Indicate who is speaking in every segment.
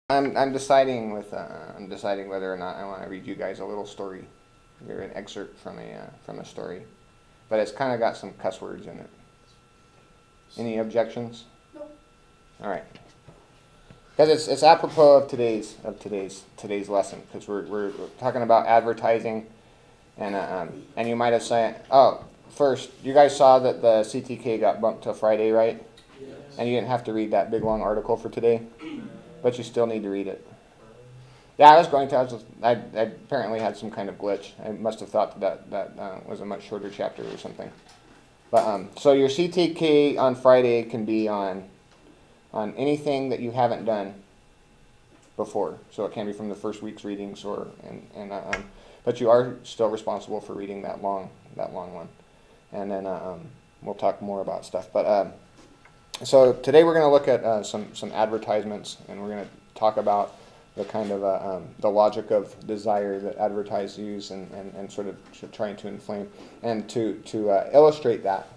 Speaker 1: I'm deciding whether or not I want to read you guys a little story, or an excerpt from a story, but it's kind of got some cuss words in it. Any objections?
Speaker 2: No.
Speaker 1: All right. Because it's apropos of today's lesson, because we're talking about advertising, and you might have said, oh, first, you guys saw that the CTK got bumped to Friday, right?
Speaker 2: Yes.
Speaker 1: And you didn't have to read that big long article for today, but you still need to read it. Yeah, I was going to. I apparently had some kind of glitch. I must have thought that was a much shorter chapter or something. But so your CTK on Friday can be on anything that you haven't done before. So it can be from the first week's readings, but you are still responsible for reading that long one. And then we'll talk more about stuff. But so today we're going to look at some advertisements, and we're going to talk about the kind of the logic of desire that advertisers use, and sort of trying to inflame. And to illustrate that,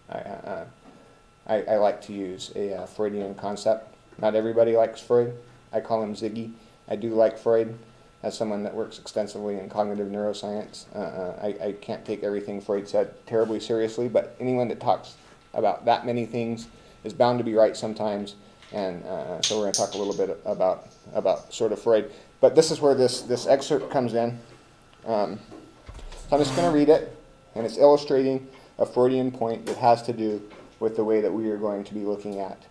Speaker 1: I like to use a Freudian concept. Not everybody likes Freud. I call him Ziggy. I do like Freud. As someone that works extensively in cognitive neuroscience, I can't take everything Freud said terribly seriously, but anyone that talks about that many things is bound to be right sometimes, and so we're going to talk a little bit about sort of Freud. But this is where this excerpt comes in. So I'm just going to read it, and it's illustrating a Freudian point that has to do with the way that we are going to be looking at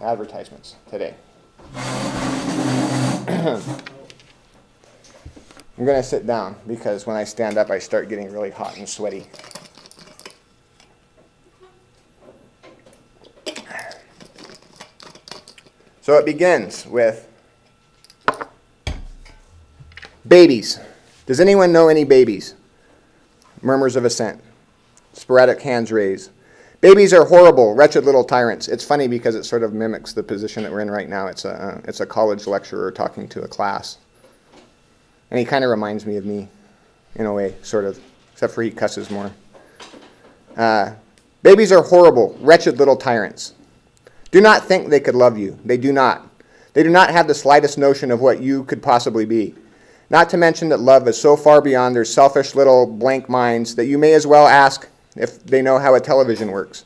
Speaker 1: advertisements today. I'm going to sit down because when I stand up I start getting really hot and sweaty. So it begins with babies. Does anyone know any babies? Murmurs of assent. Sporadic hands raised. Babies are horrible, wretched little tyrants. It's funny because it sort of mimics the position that we're in right now. It's a college lecturer talking to a class. And he kind of reminds me of me, in a way, sort of, except for he cusses more. Babies are horrible, wretched little tyrants. Do not think they could love you. They do not. They do not have the slightest notion of what you could possibly be. Not to mention that love is so far beyond their selfish little blank minds that you may as well ask if they know how a television works.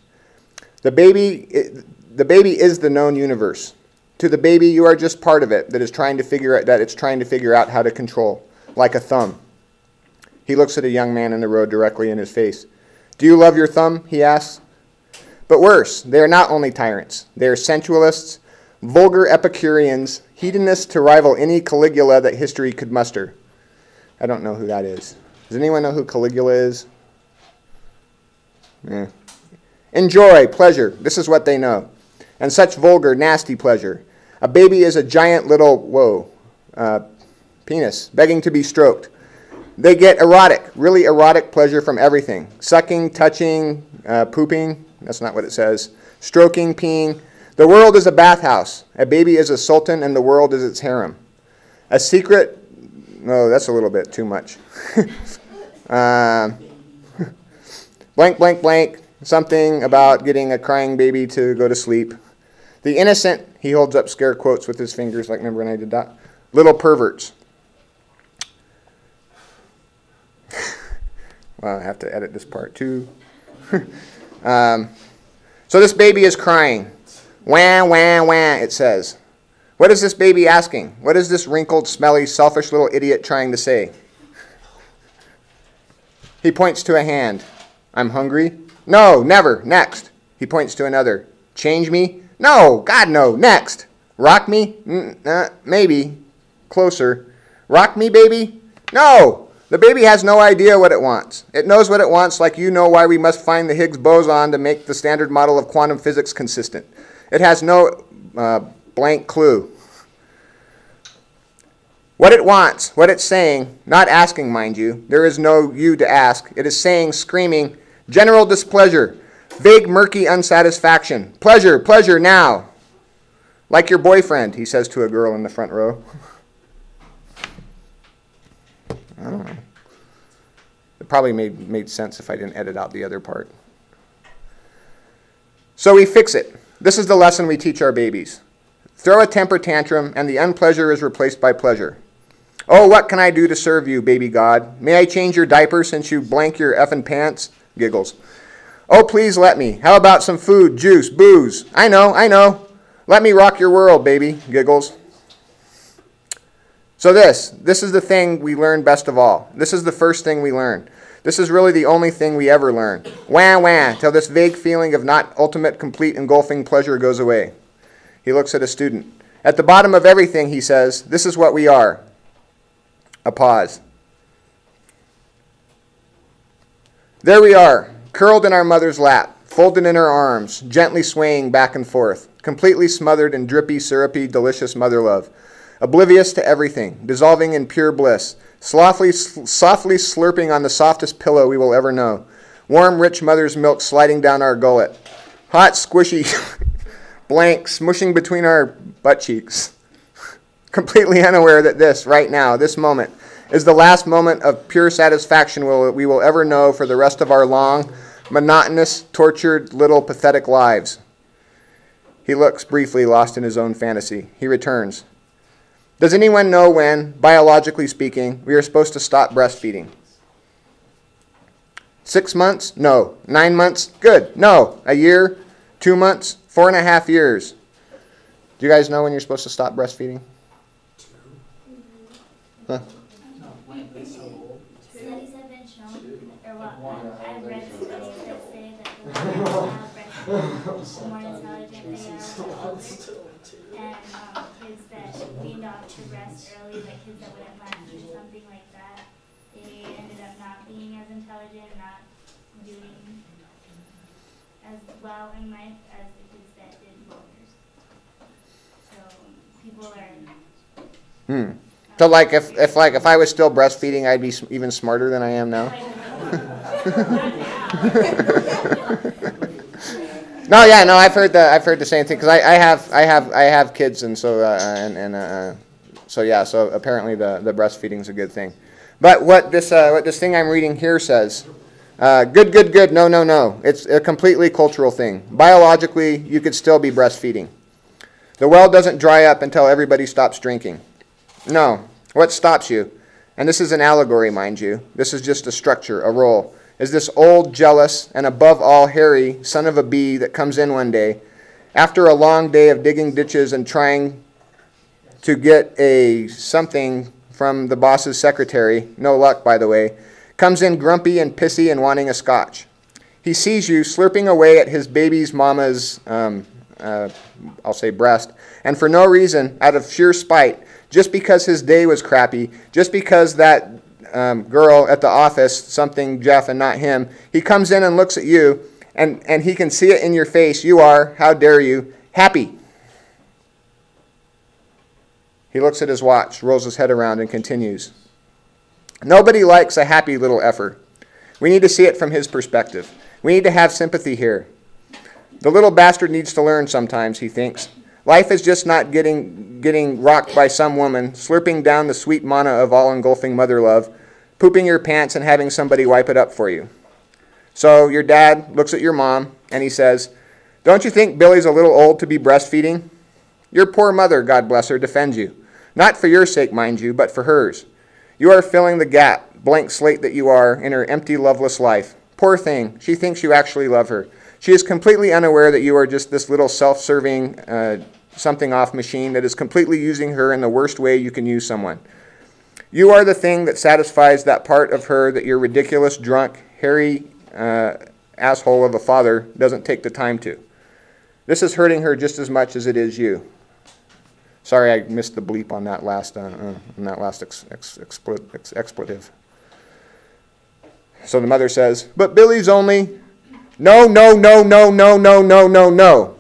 Speaker 1: The baby is the known universe. To the baby, you are just part of it that it's trying to figure out how to control, like a thumb. He looks at a young man in the road directly in his face. Do you love your thumb? He asks. But worse, they are not only tyrants. They are sensualists, vulgar Epicureans, hedonists to rival any Caligula that history could muster. I don't know who that is. Does anyone know who Caligula is? Enjoy, pleasure. This is what they know. And such vulgar, nasty pleasure. A baby is a giant little, penis, begging to be stroked. They get erotic, really erotic pleasure from everything. Sucking, touching, pooping. That's not what it says. Stroking, peeing. The world is a bathhouse. A baby is a sultan, and the world is its harem. A secret, no, that's a little bit too much. Blank, blank, blank. Something about getting a crying baby to go to sleep. The innocent, he holds up scare quotes with his fingers, like remember when I did that? Little perverts. Well, I have to edit this part too. So this baby is crying. Wah, wah, wah, it says. What is this baby asking? What is this wrinkled, smelly, selfish little idiot trying to say? He points to a hand. I'm hungry. No, never. Next. He points to another. Change me? No, God, no. Next. Rock me? Maybe. Closer. Rock me, baby? No. The baby has no idea what it wants. It knows what it wants like you know why we must find the Higgs boson to make the standard model of quantum physics consistent. It has no blank clue. What it wants, what it's saying, not asking, mind you. There is no you to ask. It is saying, screaming, general displeasure, vague, murky unsatisfaction. Pleasure, pleasure now. Like your boyfriend, he says to a girl in the front row. I don't know. It probably made sense if I didn't edit out the other part. So we fix it. This is the lesson we teach our babies. Throw a temper tantrum, and the unpleasure is replaced by pleasure. Oh, what can I do to serve you, baby God? May I change your diaper since you blank your effing pants? Giggles. Oh, please let me. How about some food, juice, booze? I know. Let me rock your world, baby. Giggles. So this is the thing we learn best of all. This is the first thing we learn. This is really the only thing we ever learn. Wah, wah, till this vague feeling of not ultimate, complete, engulfing pleasure goes away. He looks at a student. At the bottom of everything, he says, this is what we are. A pause. There we are, curled in our mother's lap, folded in her arms, gently swaying back and forth, completely smothered in drippy, syrupy, delicious mother love, oblivious to everything, dissolving in pure bliss, softly slurping on the softest pillow we will ever know, warm, rich mother's milk sliding down our gullet, hot, squishy blank smushing between our butt cheeks, completely unaware that this, right now, this moment, is the last moment of pure satisfaction we will ever know for the rest of our long, monotonous, tortured, little, pathetic lives. He looks briefly lost in his own fantasy. He returns. Does anyone know when, biologically speaking, we are supposed to stop breastfeeding? 6 months? No. 9 months? Good. No. A year? 2 months? 4.5 years. Do you guys know when you're supposed to stop breastfeeding? Huh?
Speaker 2: Studies have been shown, or what? I've read studies that say that the longer breastfeed, the more intelligent they are with the older. And kids that weaned off to breast early, like kids that wouldn't latch or something like that, they ended up not being as intelligent, not doing as well in life as the kids that did molars. So people are.
Speaker 1: So like if I was still breastfeeding, I'd be even smarter than I am now. No, I've heard the same thing because I have kids, and so so apparently the breastfeeding's a good thing. But what this thing I'm reading here says, good, no. It's a completely cultural thing. Biologically, you could still be breastfeeding. The well doesn't dry up until everybody stops drinking. No. What stops you, and this is an allegory, mind you, this is just a structure, a role, is this old, jealous, and above all hairy son of a bee that comes in one day, after a long day of digging ditches and trying to get something from the boss's secretary, no luck, by the way, comes in grumpy and pissy and wanting a scotch. He sees you slurping away at his baby's mama's, I'll say breast, and for no reason, out of sheer spite, just because his day was crappy, just because that girl at the office, something Jeff and not him, he comes in and looks at you, and he can see it in your face. You are, how dare you, happy. He looks at his watch, rolls his head around, and continues. Nobody likes a happy little effer. We need to see it from his perspective. We need to have sympathy here. The little bastard needs to learn sometimes, he thinks. Life is just not getting rocked by some woman, slurping down the sweet manna of all-engulfing mother love, pooping your pants and having somebody wipe it up for you. So your dad looks at your mom and he says, don't you think Billy's a little old to be breastfeeding? Your poor mother, God bless her, defends you. Not for your sake, mind you, but for hers. You are filling the gap, blank slate that you are, in her empty, loveless life. Poor thing, she thinks you actually love her. She is completely unaware that you are just this little self-serving something-off machine that is completely using her in the worst way you can use someone. You are the thing that satisfies that part of her that your ridiculous, drunk, hairy asshole of a father doesn't take the time to. This is hurting her just as much as it is you. Sorry, I missed the bleep on that last expletive. So the mother says, but Billy's only... No.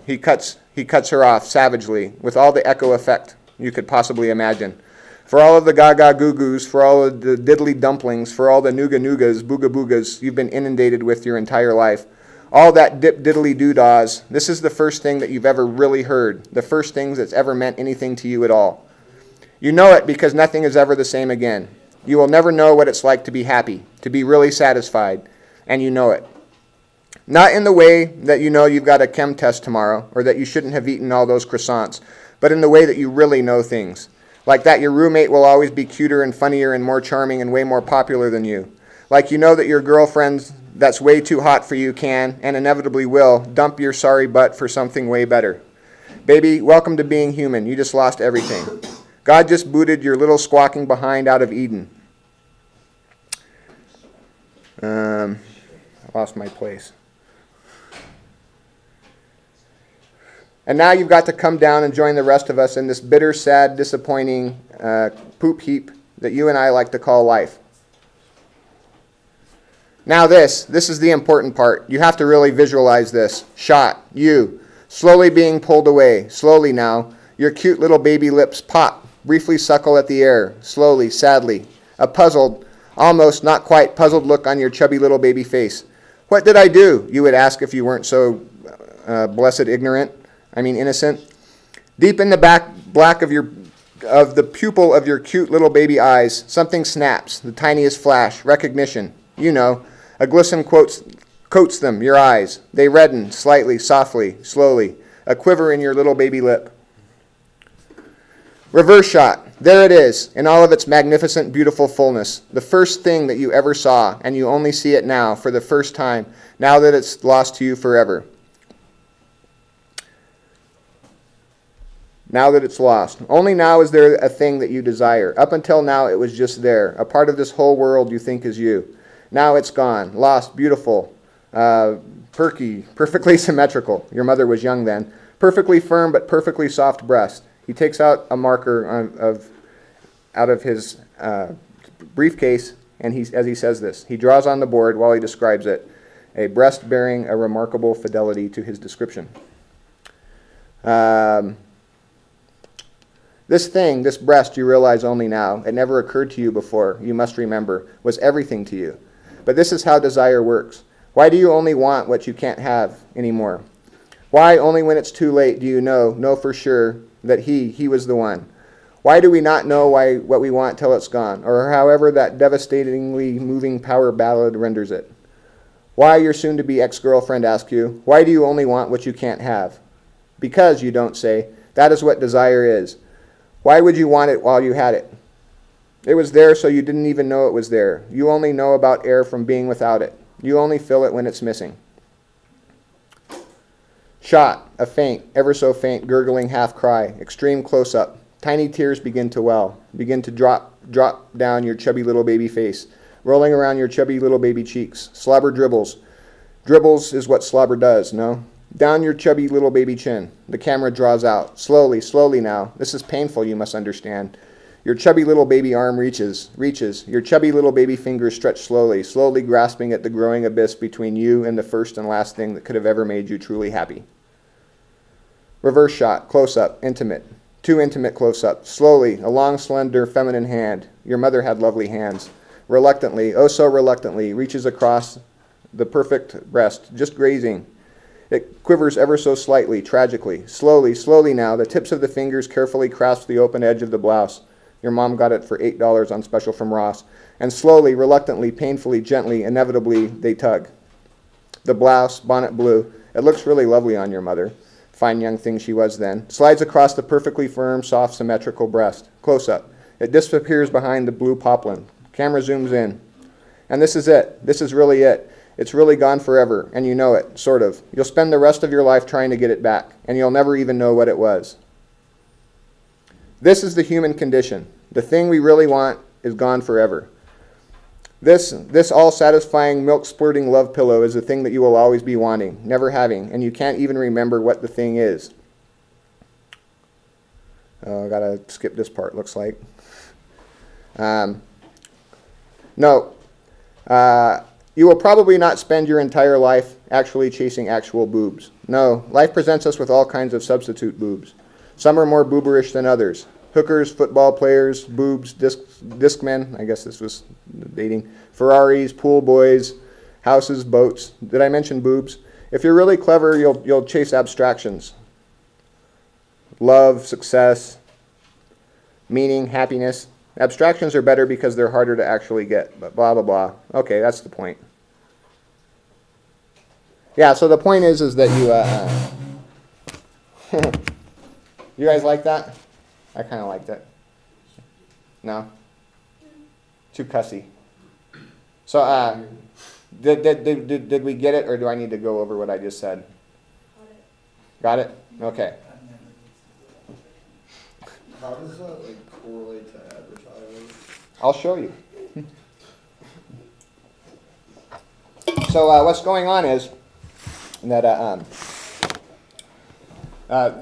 Speaker 1: He cuts her off savagely with all the echo effect you could possibly imagine. For all of the gaga goo-goos, for all of the diddly dumplings, for all the nooga-noogas, booga-boogas you've been inundated with your entire life, all that dip-diddly-doo-dahs, this is the first thing that you've ever really heard, the first things that's ever meant anything to you at all. You know it because nothing is ever the same again. You will never know what it's like to be happy, to be really satisfied, and you know it. Not in the way that you know you've got a chem test tomorrow, or that you shouldn't have eaten all those croissants, but in the way that you really know things. Like that your roommate will always be cuter and funnier and more charming and way more popular than you. Like you know that your girlfriend that's way too hot for you can, and inevitably will, dump your sorry butt for something way better. Baby, welcome to being human. You just lost everything. God just booted your little squawking behind out of Eden. I lost my place. And now you've got to come down and join the rest of us in this bitter, sad, disappointing poop heap that you and I like to call life. Now this is the important part. You have to really visualize this. Shot, you, slowly being pulled away. Slowly now. Your cute little baby lips pop, briefly suckle at the air. Slowly, sadly. A puzzled, almost not quite puzzled look on your chubby little baby face. What did I do? You would ask if you weren't so innocent. Deep in the black of the pupil of your cute little baby eyes, something snaps, the tiniest flash, recognition. You know, a glisten coats them, your eyes. They redden, slightly, softly, slowly, a quiver in your little baby lip. Reverse shot. There it is, in all of its magnificent, beautiful fullness. The first thing that you ever saw, and you only see it now, for the first time, now that it's lost to you forever. Now that it's lost. Only now is there a thing that you desire. Up until now, it was just there, a part of this whole world you think is you. Now it's gone, lost, beautiful, perky, perfectly symmetrical. Your mother was young then. Perfectly firm but perfectly soft breast. He takes out a marker out of his briefcase, and as he says this, he draws on the board while he describes it, a breast bearing a remarkable fidelity to his description. This breast you realize only now, it never occurred to you before, you must remember, was everything to you. But this is how desire works. Why do you only want what you can't have anymore? Why only when it's too late do you know for sure that he was the one? Why do we not know what we want till it's gone, or however that devastatingly moving power ballad renders it? Why, your soon-to-be ex-girlfriend asks you, why do you only want what you can't have? Because, you don't say, that is what desire is. Why would you want it while you had it? It was there so you didn't even know it was there. You only know about air from being without it. You only feel it when it's missing. Shot, a faint, ever so faint, gurgling half cry, extreme close-up. Tiny tears begin to drop down your chubby little baby face, rolling around your chubby little baby cheeks. Slobber dribbles. Dribbles is what slobber does, no? Down your chubby little baby chin. The camera draws out. Slowly, slowly now. This is painful, you must understand. Your chubby little baby arm reaches. Your chubby little baby fingers stretch slowly, slowly grasping at the growing abyss between you and the first and last thing that could have ever made you truly happy. Reverse shot, close-up, intimate. Too intimate close-up. Slowly, a long, slender, feminine hand. Your mother had lovely hands. Reluctantly, oh so reluctantly, reaches across the perfect breast, just grazing. It quivers ever so slightly, tragically. Slowly, slowly now, the tips of the fingers carefully grasp the open edge of the blouse. Your mom got it for $8 on special from Ross. And slowly, reluctantly, painfully, gently, inevitably, they tug. The blouse, bonnet blue, it looks really lovely on your mother. Fine young thing she was then. Slides across the perfectly firm, soft, symmetrical breast. Close up. It disappears behind the blue poplin. Camera zooms in. And this is it. This is really it. It's really gone forever, and you know it, sort of. You'll spend the rest of your life trying to get it back, and you'll never even know what it was. This is the human condition. The thing we really want is gone forever. This all-satisfying, milk-splurting love pillow is the thing that you will always be wanting, never having, and you can't even remember what the thing is. Oh, I gotta skip this part, looks like. You will probably not spend your entire life actually chasing actual boobs. No, life presents us with all kinds of substitute boobs. Some are more booberish than others. Hookers, football players, boobs, discmen, I guess this was dating, Ferraris, pool boys, houses, boats. Did I mention boobs? If you're really clever, you'll chase abstractions. Love, success, meaning, happiness. Abstractions are better because they're harder to actually get, but blah, blah, blah. Okay, that's the point. Yeah, so the point is that You guys like that? I kind of liked it. No? Too cussy. So, did we get it, or do I need to go over what I just said? Got it? Okay.
Speaker 3: How does that like correlate to advertising?
Speaker 1: I'll show you. So what's going on is that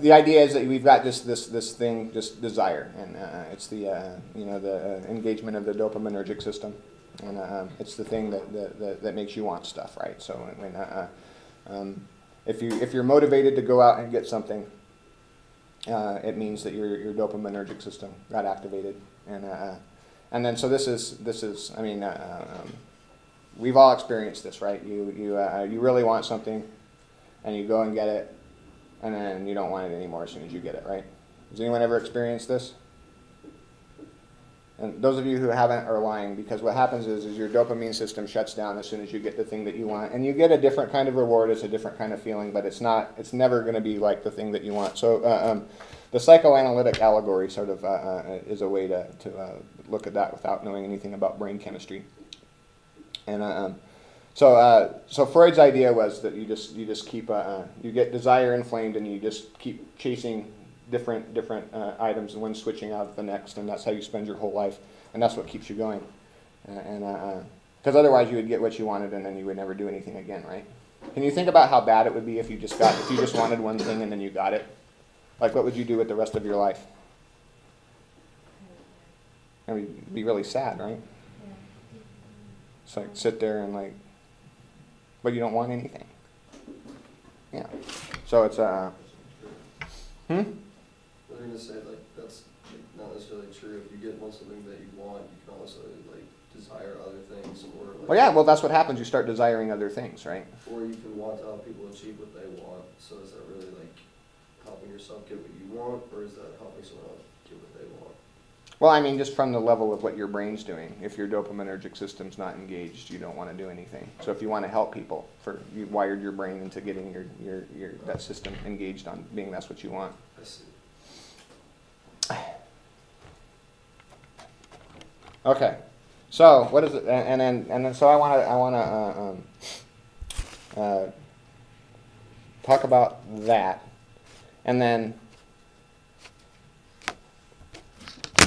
Speaker 1: the idea is that we've got this thing, just desire, and it's the the engagement of the dopaminergic system, and it's the thing that makes you want stuff, right? So when if you're motivated to go out and get something, it means that your dopaminergic system got activated, and then so this is I mean we've all experienced this, right? You really want something, and you go and get it, and then you don't want it anymore as soon as you get it, right? Has anyone ever experienced this? And those of you who haven't are lying, because what happens is your dopamine system shuts down as soon as you get the thing that you want, and you get a different kind of reward, it's a different kind of feeling, but it's never going to be like the thing that you want. So the psychoanalytic allegory sort of is a way to look at that without knowing anything about brain chemistry. And so Freud's idea was that you just keep you get desire inflamed, and you just keep chasing different items, and one switching out of the next, and that's how you spend your whole life, and that's what keeps you going. Because otherwise you would get what you wanted, and then you would never do anything again, right? Can you think about how bad it would be if you just wanted one thing and then you got it? Like, what would you do with the rest of your life? I mean, it'd be really sad, right? It's like sit there and but you don't want anything. Yeah. So it's
Speaker 3: I was gonna say that's not necessarily true. If you get something that you want, you can also desire other things, or
Speaker 1: well, yeah. Well, that's what happens. You start desiring other things, right?
Speaker 3: Or you can want to help people achieve what they want. So is that really helping yourself get what you want, or is that helping someone else get what they want?
Speaker 1: Well, I mean, just from the level of what your brain's doing. If your dopaminergic system's not engaged, you don't want to do anything. So if you want to help people, you wired your brain into getting your that system engaged on being that's what you want.
Speaker 3: I see.
Speaker 1: Okay, so what is it? And then so I want to talk about that, and then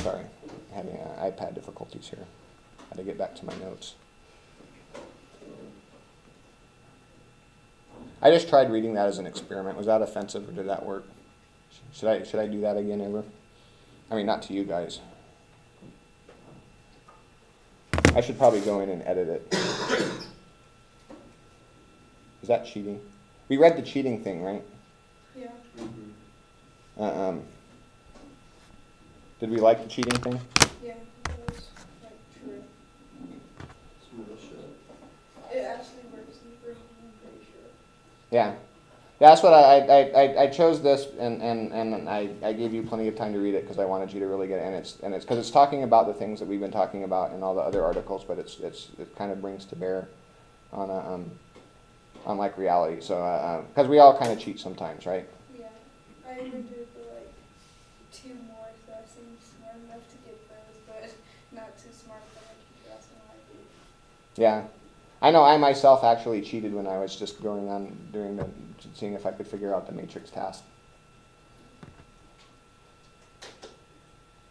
Speaker 1: sorry, I'm having iPad difficulties here. Had to get back to my notes. I just tried reading that as an experiment. Was that offensive, or did that work? Should I do that again ever? I mean, not to you guys. I should probably go in and edit it. Is that cheating? We read the cheating thing, right?
Speaker 4: Yeah.
Speaker 3: Mm-hmm.
Speaker 1: Did we like the cheating thing?
Speaker 4: Yeah, it was true.
Speaker 3: Some real shit.
Speaker 4: It actually works in the room, I'm pretty sure.
Speaker 1: Yeah. That's what I chose this, and I gave you plenty of time to read it because I wanted you to really get it. And it's because it's talking about the things that we've been talking about in all the other articles, but it kind of brings to bear on like reality. So because we all kind of cheat sometimes, right?
Speaker 4: Yeah, I even did it for 2 more, so I seemed smart enough to get those, but not too smart that I keep asking why I do.
Speaker 1: Yeah. I know I myself actually cheated when I was just going on seeing if I could figure out the matrix task.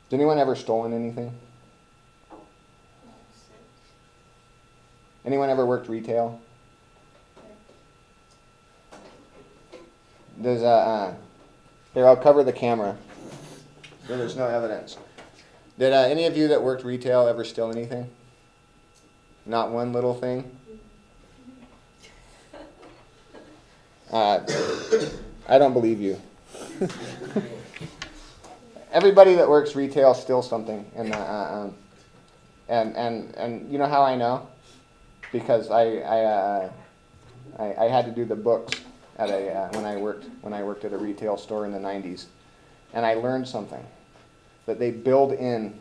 Speaker 1: Did anyone ever stolen anything? Anyone ever worked retail? There's here, I'll cover the camera so there's no evidence. Did any of you that worked retail ever steal anything? Not one little thing? I don't believe you. Everybody that works retail steals something, and you know how I know? Because I had to do the books at when I worked at a retail store in the 90s, and I learned something that they build in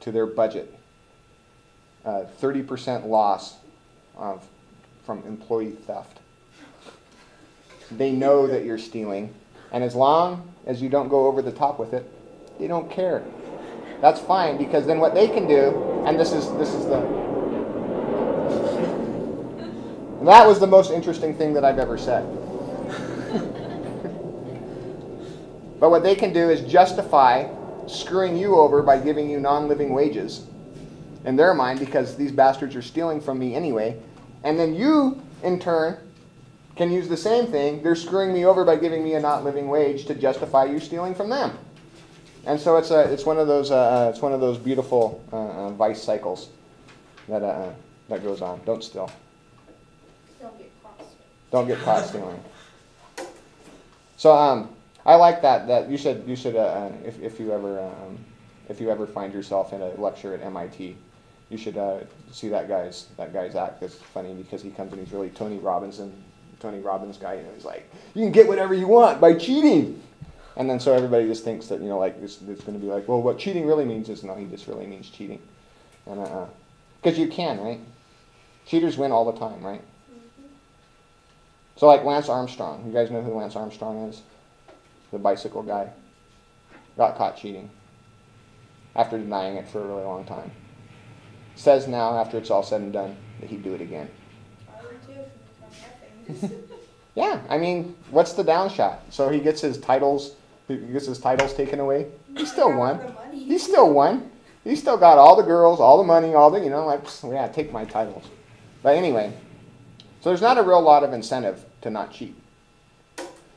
Speaker 1: to their budget 30% loss from employee theft. They know that you're stealing, And as long as you don't go over the top with it, they don't care. That's fine, because then what they can do, and this is the, and that was the most interesting thing that I've ever said. But what they can do is justify screwing you over by giving you non-living wages in their mind, because these bastards are stealing from me anyway. And then you, in turn, can use the same thing. They're screwing me over by giving me a not living wage to justify you stealing from them. And so it's one of those beautiful vice cycles that goes on. Don't steal.
Speaker 4: Don't get caught.
Speaker 1: Don't get caught stealing. So I like that you should if you ever find yourself in a lecture at MIT, you should see that guy's act. It's funny because he comes and he's really Tony Robbins guy. You know, he's like, you can get whatever you want by cheating. And then so everybody just thinks that, you know, like it's going to be like, well, what cheating really means is, no, he just really means cheating. And because you can, right? Cheaters win all the time, right?
Speaker 4: Mm-hmm.
Speaker 1: So like Lance Armstrong. You guys know who Lance Armstrong is? The bicycle guy. Got caught cheating after denying it for a really long time. Says now, after it's all said and done, that he'd do it again.
Speaker 4: I would too if you become that famous.
Speaker 1: Yeah, I mean, what's the downshot? So he gets his titles taken away. He still won. He still won. He still got all the girls, all the money, all the, you know, like, yeah, take my titles. But anyway, so there's not a real lot of incentive to not cheat.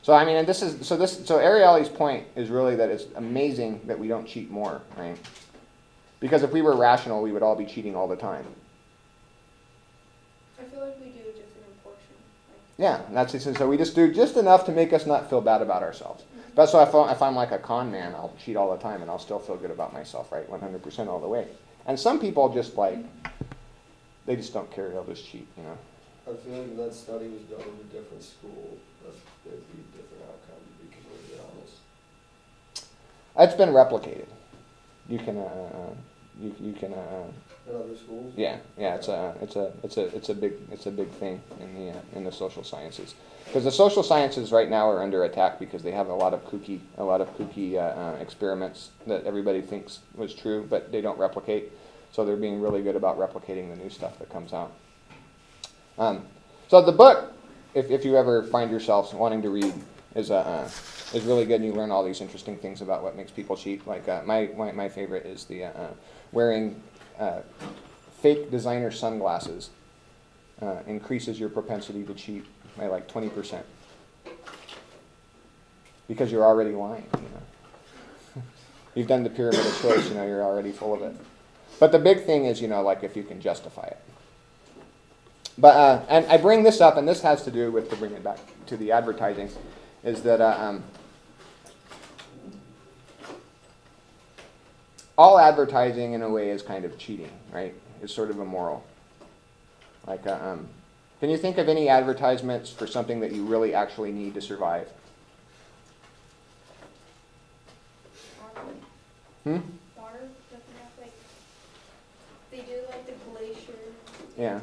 Speaker 1: So I mean, and so Ariely's point is really that it's amazing that we don't cheat more, right? Because if we were rational, we would all be cheating all the time.
Speaker 4: I feel like we do just in a portion.
Speaker 1: Yeah, that's it. So we just do just enough to make us not feel bad about ourselves. That's why if I'm like a con man, I'll cheat all the time and I'll still feel good about myself, right? 100% all the way. And some people just like, they just don't care, they'll just cheat, you know.
Speaker 3: I feel like if that study was done in a different school, there'd be a different outcome, to be completely honest.
Speaker 1: It's been replicated. You can
Speaker 3: In other schools?
Speaker 1: yeah, it's a big thing in the social sciences, because the social sciences right now are under attack because they have a lot of kooky experiments that everybody thinks was true, but they don't replicate. So they're being really good about replicating the new stuff that comes out. So the book, if you ever find yourself wanting to read, is really good, and you learn all these interesting things about what makes people cheat. Like my favorite is the wearing fake designer sunglasses increases your propensity to cheat by like 20%, because you're already lying. You know, you've done the pyramid of choice. You know, you're already full of it. But the big thing is, you know, like if you can justify it. But and I bring this up, and this has to do with, to bring it back to the advertising, is that all advertising in a way is kind of cheating, right? It's sort of immoral. Like, can you think of any advertisements for something that you really actually need to survive?
Speaker 4: Water doesn't have like, they do like the glacier.
Speaker 1: Yeah.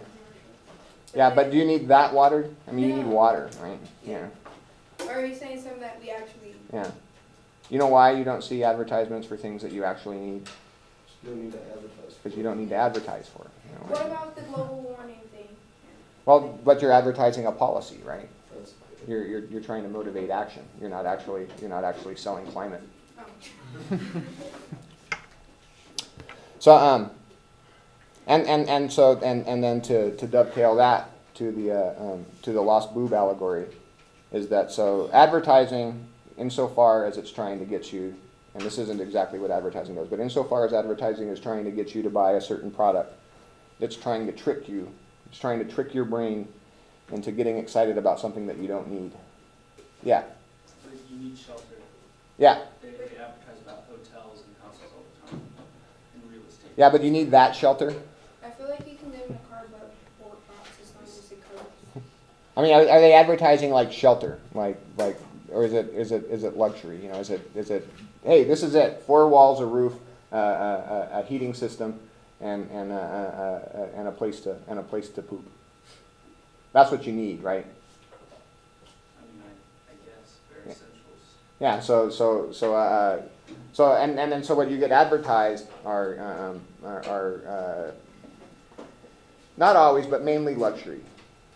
Speaker 1: Yeah, but do you need that water? I mean, you need water, right? Yeah.
Speaker 4: Or are you saying something that we actually...
Speaker 1: Yeah. You know why you don't see advertisements for things that you actually need?
Speaker 3: You don't need to advertise.
Speaker 1: Because you don't need to advertise for it. You know?
Speaker 4: What about the global warming thing?
Speaker 1: Well, but you're advertising a policy, right?
Speaker 3: That's,
Speaker 1: You're trying to motivate action. You're not actually selling climate.
Speaker 4: Oh.
Speaker 1: So and then to dovetail that to the lost boob allegory, is that so advertising, insofar as it's trying to get you, and this isn't exactly what advertising does, but insofar as advertising is trying to get you to buy a certain product, it's trying to trick you. It's trying to trick your brain into getting excited about something that you don't need. Yeah.
Speaker 5: So you need shelter.
Speaker 1: Yeah.
Speaker 5: They advertise about hotels and houses all the time in real estate.
Speaker 1: Yeah, but you need that shelter.
Speaker 4: I feel like you can live in a cardboard box as long as it covers.
Speaker 1: I mean, are they advertising like shelter, like, or is it luxury? You know, is it? Hey, this is it. 4 walls, a roof, a heating system, and a place to poop. That's what you need, right?
Speaker 5: I mean, I guess bare essentials.
Speaker 1: Yeah, and then so what you get advertised are not always, but mainly luxury,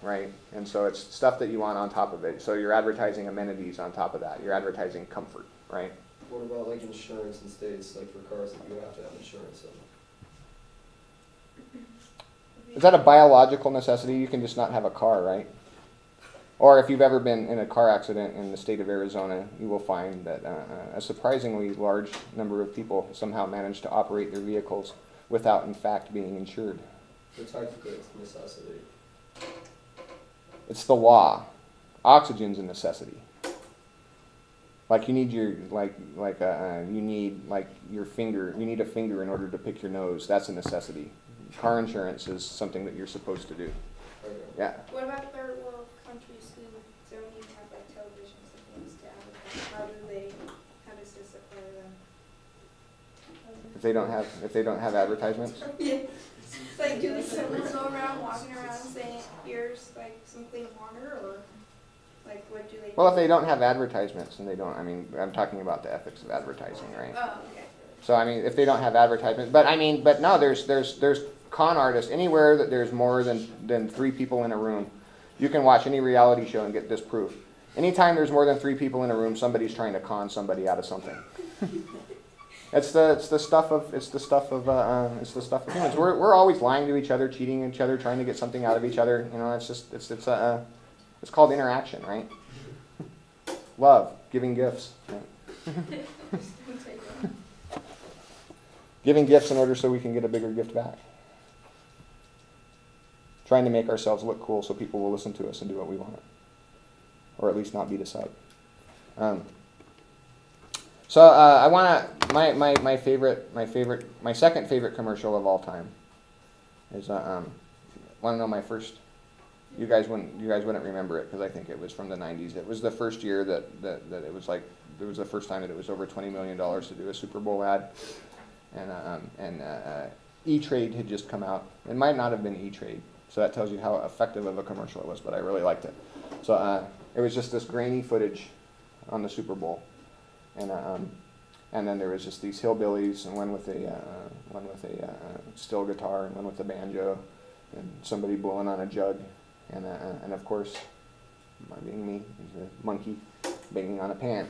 Speaker 1: right? And so it's stuff that you want on top of it. So you're advertising amenities on top of that. You're advertising comfort, right?
Speaker 3: What about like insurance in states, like for cars that you have to have insurance in?
Speaker 1: Is that a biological necessity? You can just not have a car, right? Or if you've ever been in a car accident in the state of Arizona, you will find that a surprisingly large number of people somehow manage to operate their vehicles without, in fact, being insured.
Speaker 3: So technically it's a necessity.
Speaker 1: It's the law. Oxygen's a necessity. Like you need your you need like your finger. You need a finger in order to pick your nose. That's a necessity. Car insurance is something that you're supposed to do.
Speaker 3: Okay.
Speaker 1: Yeah.
Speaker 4: What about third world countries who don't even have like televisions and things to advertise? How does this apply to them?
Speaker 1: If they don't have advertisements.
Speaker 4: Yeah. Like, do they still go around walking around saying, here's like some clean water, or like what do they?
Speaker 1: Well, if they don't have advertisements, and they don't, I mean, I'm talking about the ethics of advertising, right?
Speaker 4: Oh, okay.
Speaker 1: So I mean, if they don't have advertisements, but no, there's con artists anywhere that there's more than 3 people in a room. You can watch any reality show and get this proof. Anytime there's more than 3 people in a room, somebody's trying to con somebody out of something. It's the stuff of humans. We're always lying to each other, cheating each other, trying to get something out of each other. You know, it's called interaction, right? Love, giving gifts. Right? Giving gifts in order so we can get a bigger gift back. Trying to make ourselves look cool so people will listen to us and do what we want, or at least not beat us up. So I want to my second favorite commercial of all time is want to know my first. You guys wouldn't remember it because I think it was from the 90s. It was the first year that it was like it was the first time that it was over $20 million to do a Super Bowl ad, and E-Trade had just come out. It might not have been E-Trade, so that tells you how effective of a commercial it was. But I really liked it. So it was just this grainy footage on the Super Bowl. And then there was just these hillbillies, and one with a steel guitar, and one with a banjo, and somebody blowing on a jug, and of course, being me, there's a monkey banging on a pan.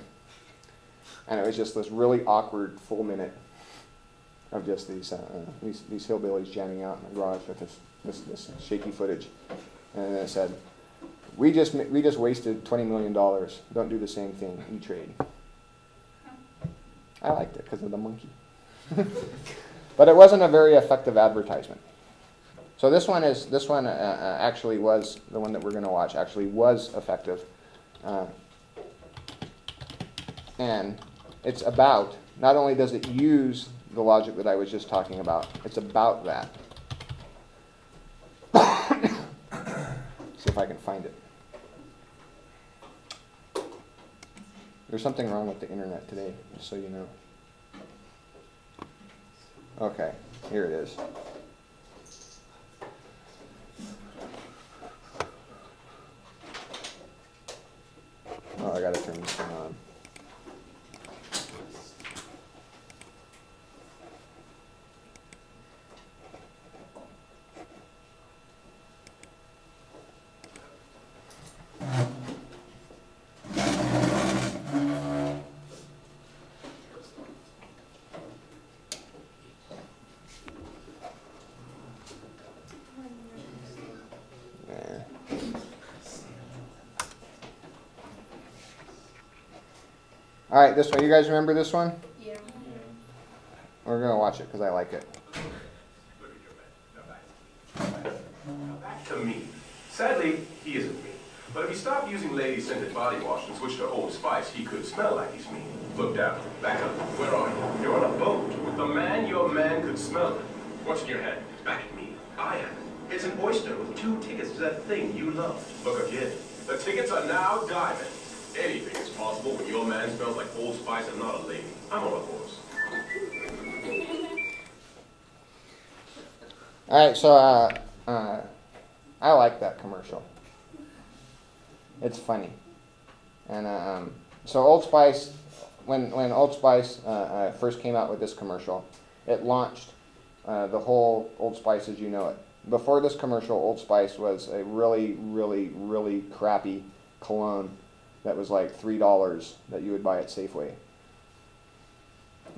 Speaker 1: And it was just this really awkward full minute of just these hillbillies jamming out in the garage with this shaky footage, and then it said, "We just wasted $20 million. Don't do the same thing. E-Trade." I liked it because of the monkey. But it wasn't a very effective advertisement. So this one actually was, the one that we're going to watch, actually was effective. And it's about, not only does it use the logic that I was just talking about, it's about that. See if I can find it. There's something wrong with the internet today, just so you know. Okay, here it is. Oh, I gotta turn this thing on. All right, this one. You guys remember this one?
Speaker 4: Yeah.
Speaker 1: We're going to watch it because I like it.
Speaker 6: Now back to me. Sadly, he isn't me. But if he stopped using lady-scented body wash and switched to Old Spice, he could smell like he's me. Look down. Back up. Where are you? You're on a boat with the man your man could smell it. What's in your head? Back at me. I am. It's an oyster with 2 tickets to that thing you love. Look again. The tickets are now diamond. Anything is possible when your man smells like Old Spice and not a lady. I'm on a horse.
Speaker 1: All right, so I like that commercial. It's funny, and So Old Spice, when Old Spice first came out with this commercial, it launched the whole Old Spice as you know it. Before this commercial, Old Spice was a really, really, really crappy cologne that was like $3 that you would buy at Safeway.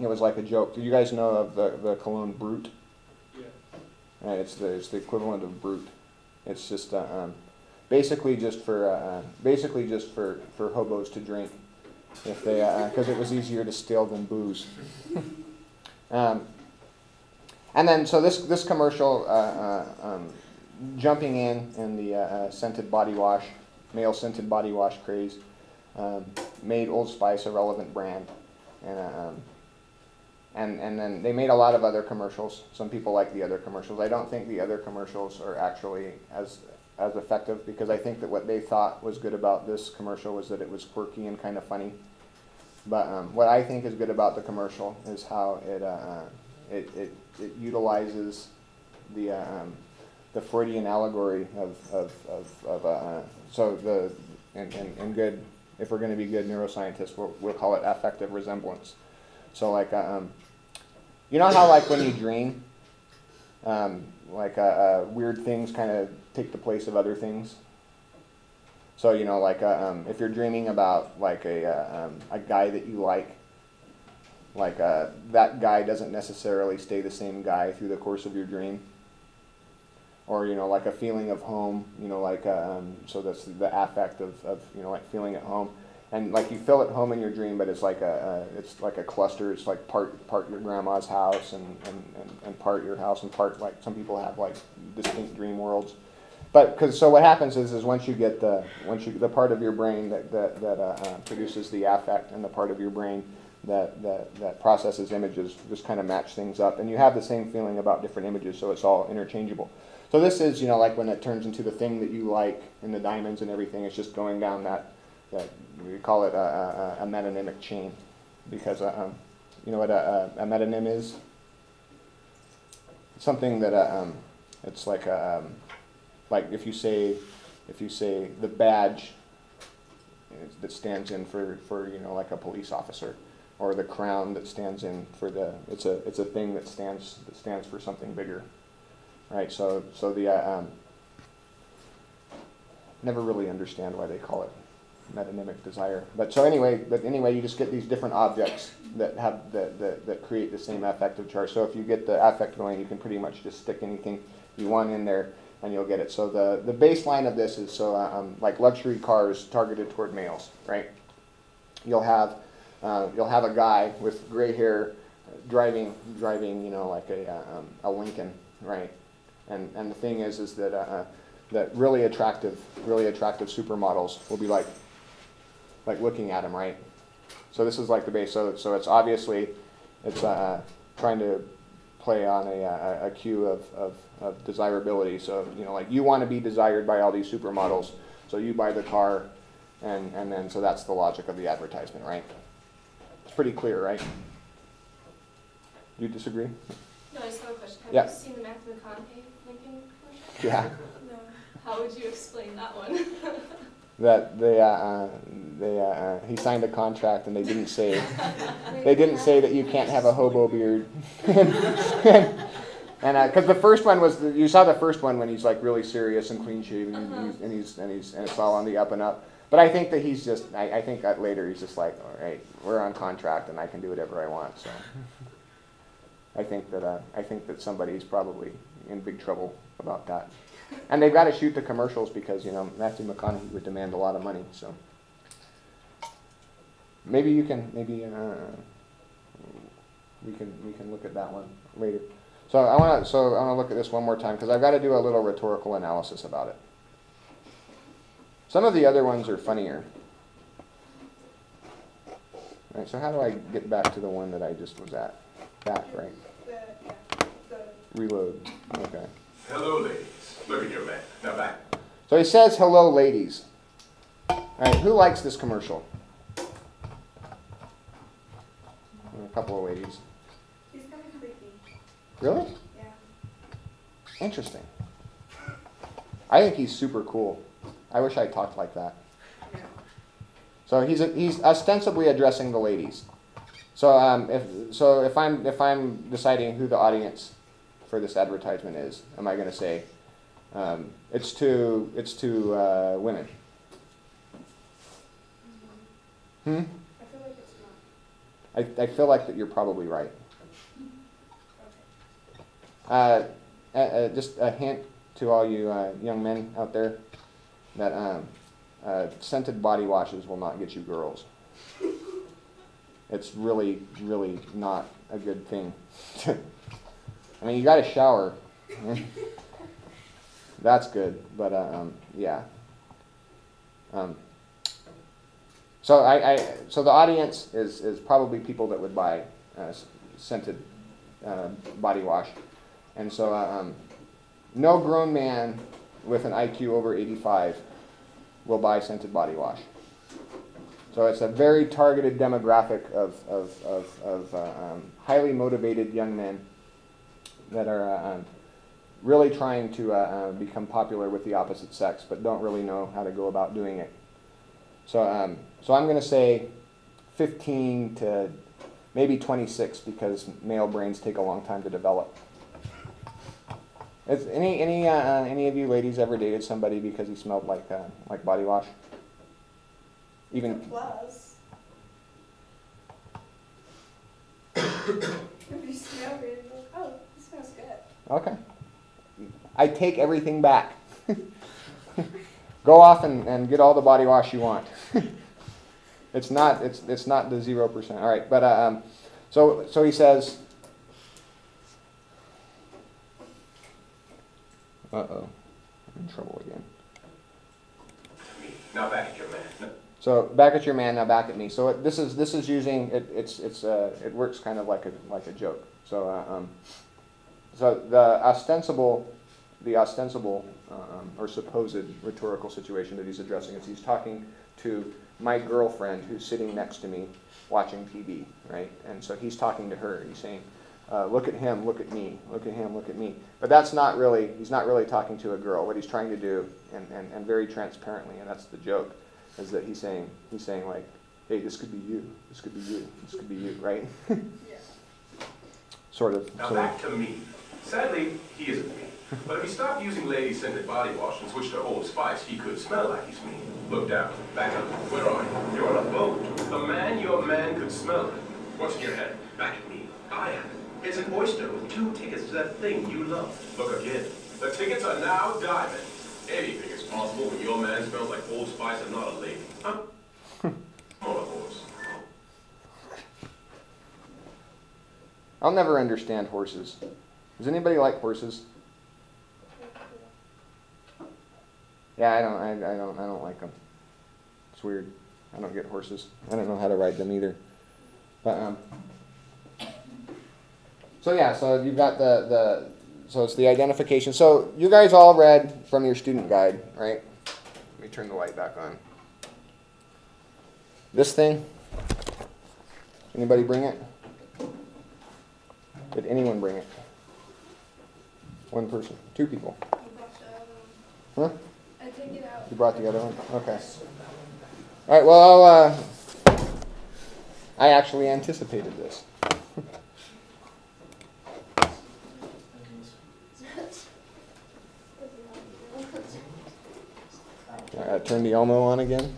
Speaker 1: It was like a joke. Do you guys know of the cologne Brute?
Speaker 5: Yeah.
Speaker 1: It's the equivalent of Brute. It's just basically just for hobos to drink, if they because it was easier to steal than booze. And then so this commercial jumping in the scented body wash, male scented body wash craze, made Old Spice a relevant brand, and then they made a lot of other commercials. Some people like the other commercials. I don't think the other commercials are actually as effective, because I think that what they thought was good about this commercial was that it was quirky and kind of funny. But what I think is good about the commercial is how it utilizes the Freudian allegory in good, if we're going to be good neuroscientists, we'll call it affective resemblance. So like you know how like when you dream, weird things kind of take the place of other things. So you know, like if you're dreaming about like a guy that you like that guy doesn't necessarily stay the same guy through the course of your dream. Or you know, like a feeling of home. You know, like so that's the affect of you know, like feeling at home. And like you feel at home in your dream, but it's like a cluster. It's like part your grandma's house and part your house, and part like some people have like distinct dream worlds. But so what happens is once you get the part of your brain that produces the affect, and the part of your brain that processes images just kind of match things up, and you have the same feeling about different images, so it's all interchangeable. So this is, you know, like when it turns into the thing that you like and the diamonds and everything. It's just going down that we call it a metonymic chain, because you know what a metonym is? It's something that it's like if you say the badge that stands in for you know, like a police officer, or the crown that stands in for it's a thing that stands for something bigger, right? So the never really understand why they call it metonymic desire. But anyway, you just get these different objects that create the same affective charge. So if you get the affect going, you can pretty much just stick anything you want in there, and you'll get it. So the baseline of this is like luxury cars targeted toward males, right? You'll have a guy with gray hair driving, you know, like a Lincoln, right? And the thing is that really attractive supermodels will be like looking at him, right? So this is like the base. So it's obviously trying to play on a cue of desirability. So you know, like you want to be desired by all these supermodels, so you buy the car, and then so that's the logic of the advertisement, right? It's pretty clear, right? Do you disagree?
Speaker 7: No, I just have a question. Have
Speaker 1: Yeah.
Speaker 7: you seen the Matthew McConaughey Lincoln commercial?
Speaker 1: Yeah.
Speaker 4: No.
Speaker 7: How would you explain that one?
Speaker 1: That he signed a contract, and they didn't say that you can't have a hobo beard. And because the first one was, you saw the first one when he's like really serious and clean shaven, and it's all on the up and up. But I think that he's just, I think that later he's just like, all right, we're on contract and I can do whatever I want. So I think that somebody's probably in big trouble about that. And they've got to shoot the commercials because, you know, Matthew McConaughey would demand a lot of money. So maybe we can look at that one later. So I want to look at this one more time, because I've got to do a little rhetorical analysis about it. Some of the other ones are funnier. All right, so how do I get back to the one that I just was at? That, right? Reload. Okay.
Speaker 6: Hello, ladies. Look at your man. Now back.
Speaker 1: So he says, hello, ladies. All right, who likes this commercial? A couple of ladies.
Speaker 4: He's kind of creepy.
Speaker 1: Really?
Speaker 4: Yeah.
Speaker 1: Interesting. I think he's super cool. I wish I talked like that.
Speaker 4: Yeah.
Speaker 1: So he's ostensibly addressing the ladies. So if I'm deciding who the audience for this advertisement is, am I going to say it's to women? Hmm?
Speaker 7: I feel like it's not.
Speaker 1: I feel like that you're probably right. Just a hint to all you young men out there that scented body washes will not get you girls. It's really, really not a good thing. I mean, you got to shower. That's good, but yeah. So the audience is probably people that would buy scented body wash, and so no grown man with an IQ over 85 will buy scented body wash. So it's a very targeted demographic of highly motivated young men that are really trying to become popular with the opposite sex, but don't really know how to go about doing it. So I'm going to say 15 to maybe 26 because male brains take a long time to develop. Has any of you ladies ever dated somebody because he smelled like body wash? Even
Speaker 4: Plus. If you smell it, you're like, oh, this smells good.
Speaker 1: okay. I take everything back. Go off and get all the body wash you want. It's not the 0%. All right, but so he says. Uh-oh, I'm in trouble again.
Speaker 6: Now back at your man. No.
Speaker 1: So back at your man, now back at me. So this is using it. It works kind of like a joke. So so the ostensible or supposed rhetorical situation that he's addressing is he's talking to my girlfriend who's sitting next to me watching TV, right? And so he's talking to her. He's saying, look at him, look at me, look at him, look at me. But he's not really talking to a girl. What he's trying to do, and very transparently, and that's the joke, is that he's saying like, hey, this could be you, this could be you, this could be you, right?
Speaker 4: Yeah.
Speaker 1: Sort of.
Speaker 6: Now back to me. Sadly, he isn't me. But if he stopped using lady-scented body wash and switched to Old Spice, he could smell like he's me. Look down, back up. Where are you? You're on a boat. The man your man could smell it. What's in your head? Back at me. I am. It's an oyster with 2 tickets to that thing you love. Look again. The tickets are now diamond. Anything is possible when your man smells like Old Spice and not a lady. Huh? More of horse.
Speaker 1: I'll never understand horses. Does anybody like horses? Yeah, I don't like them. It's weird. I don't get horses. I don't know how to ride them either. But so yeah, so you've got so it's the identification. So you guys all read from your student guide, right? Let me turn the light back on. This thing. Anybody bring it? Did anyone bring it? One person. 2 people.
Speaker 4: I brought the other one.
Speaker 1: Huh?
Speaker 4: I take it out.
Speaker 1: You brought the other one? Okay. All right, well, I actually anticipated this. All right, turn the Elmo on again.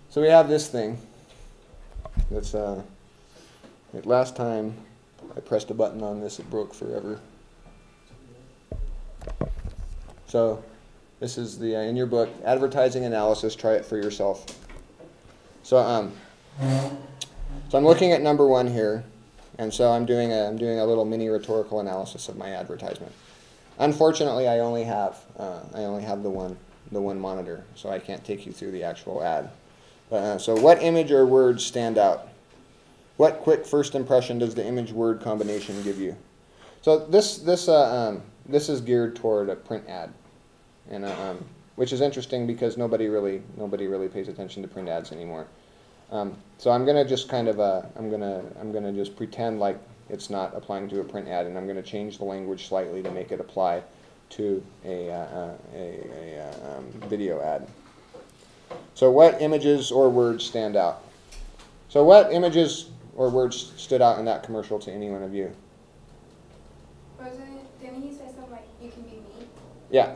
Speaker 1: So we have this thing. That's last time I pressed a button on this, it broke forever. So this is the in your book, advertising analysis. Try it for yourself. So I'm looking at number 1 here, and so I'm doing a little mini rhetorical analysis of my advertisement. Unfortunately, I only have the one monitor, so I can't take you through the actual ad. So what image or words stand out? What quick first impression does the image-word combination give you? So this is geared toward a print ad, and which is interesting because nobody really pays attention to print ads anymore. So I'm gonna just kind of I'm gonna just pretend like it's not applying to a print ad, and I'm gonna change the language slightly to make it apply to a video ad. So what images or words stand out? So what images or words stood out in that commercial to any one of you?
Speaker 4: Didn't he say something like, "You can be me"?
Speaker 1: Yeah.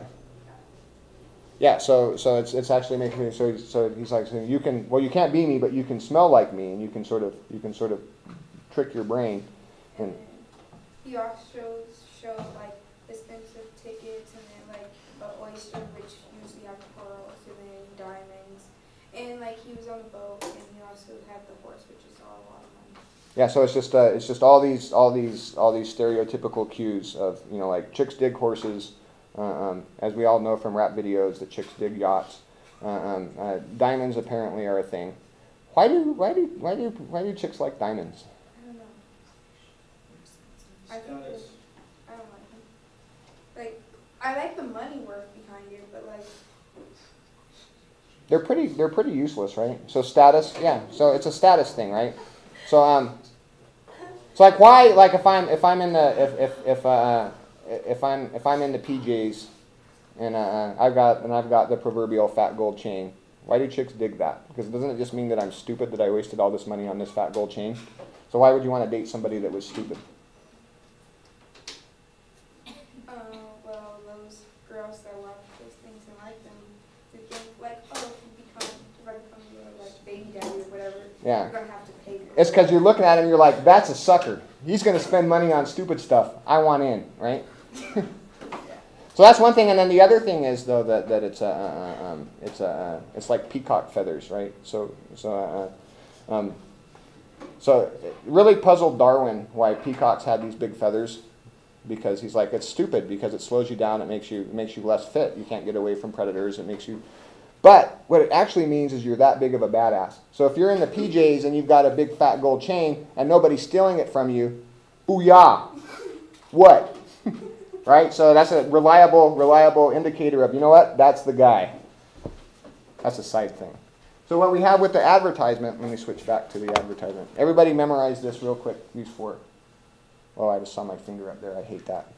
Speaker 1: Yeah, so it's actually making me, so he's like, so you can, well, you can't be me, but you can smell like me, and you can sort of trick your brain.
Speaker 4: And then he also showed like expensive tickets, and then like an oyster, which usually have pearls, and then diamonds, and like he was on the boat, and he also had the horse, which is all a lot of money.
Speaker 1: Yeah, so it's just all these stereotypical cues of, you know, like chicks dig horses. As we all know from rap videos, the chicks dig yachts. Diamonds apparently are a thing. Why do chicks like diamonds?
Speaker 4: I don't know. I think it's, I don't like them. Like, I like the money worth behind it, but like.
Speaker 1: They're pretty useless, right? So status, yeah. So it's a status thing, right? So so like why, like if I'm in the if I'm in the PJs and I've got the proverbial fat gold chain, why do chicks dig that? Because doesn't it just mean that I'm stupid, that I wasted all this money on this fat gold chain? So why would you want to date somebody that was stupid?
Speaker 4: Well, those girls that watch those things and like them, they think like, oh, if I become your like baby daddy or whatever,
Speaker 1: Yeah.
Speaker 4: you're gonna have to pay me.
Speaker 1: It's because you're looking at him and you're like, that's a sucker. He's going to spend money on stupid stuff. I want in, right? So that's one thing, and then the other thing is though that it's like peacock feathers, right? So it really puzzled Darwin why peacocks had these big feathers, because he's like, it's stupid because it slows you down, it makes you less fit, you can't get away from predators, it makes you. But what it actually means is you're that big of a badass. So if you're in the PJs and you've got a big fat gold chain and nobody's stealing it from you, booyah! What? Right? So that's a reliable indicator of, you know what? That's the guy. That's a side thing. So what we have with the advertisement, let me switch back to the advertisement. Everybody memorize this real quick, these four. Oh, I just saw my finger up there. I hate that.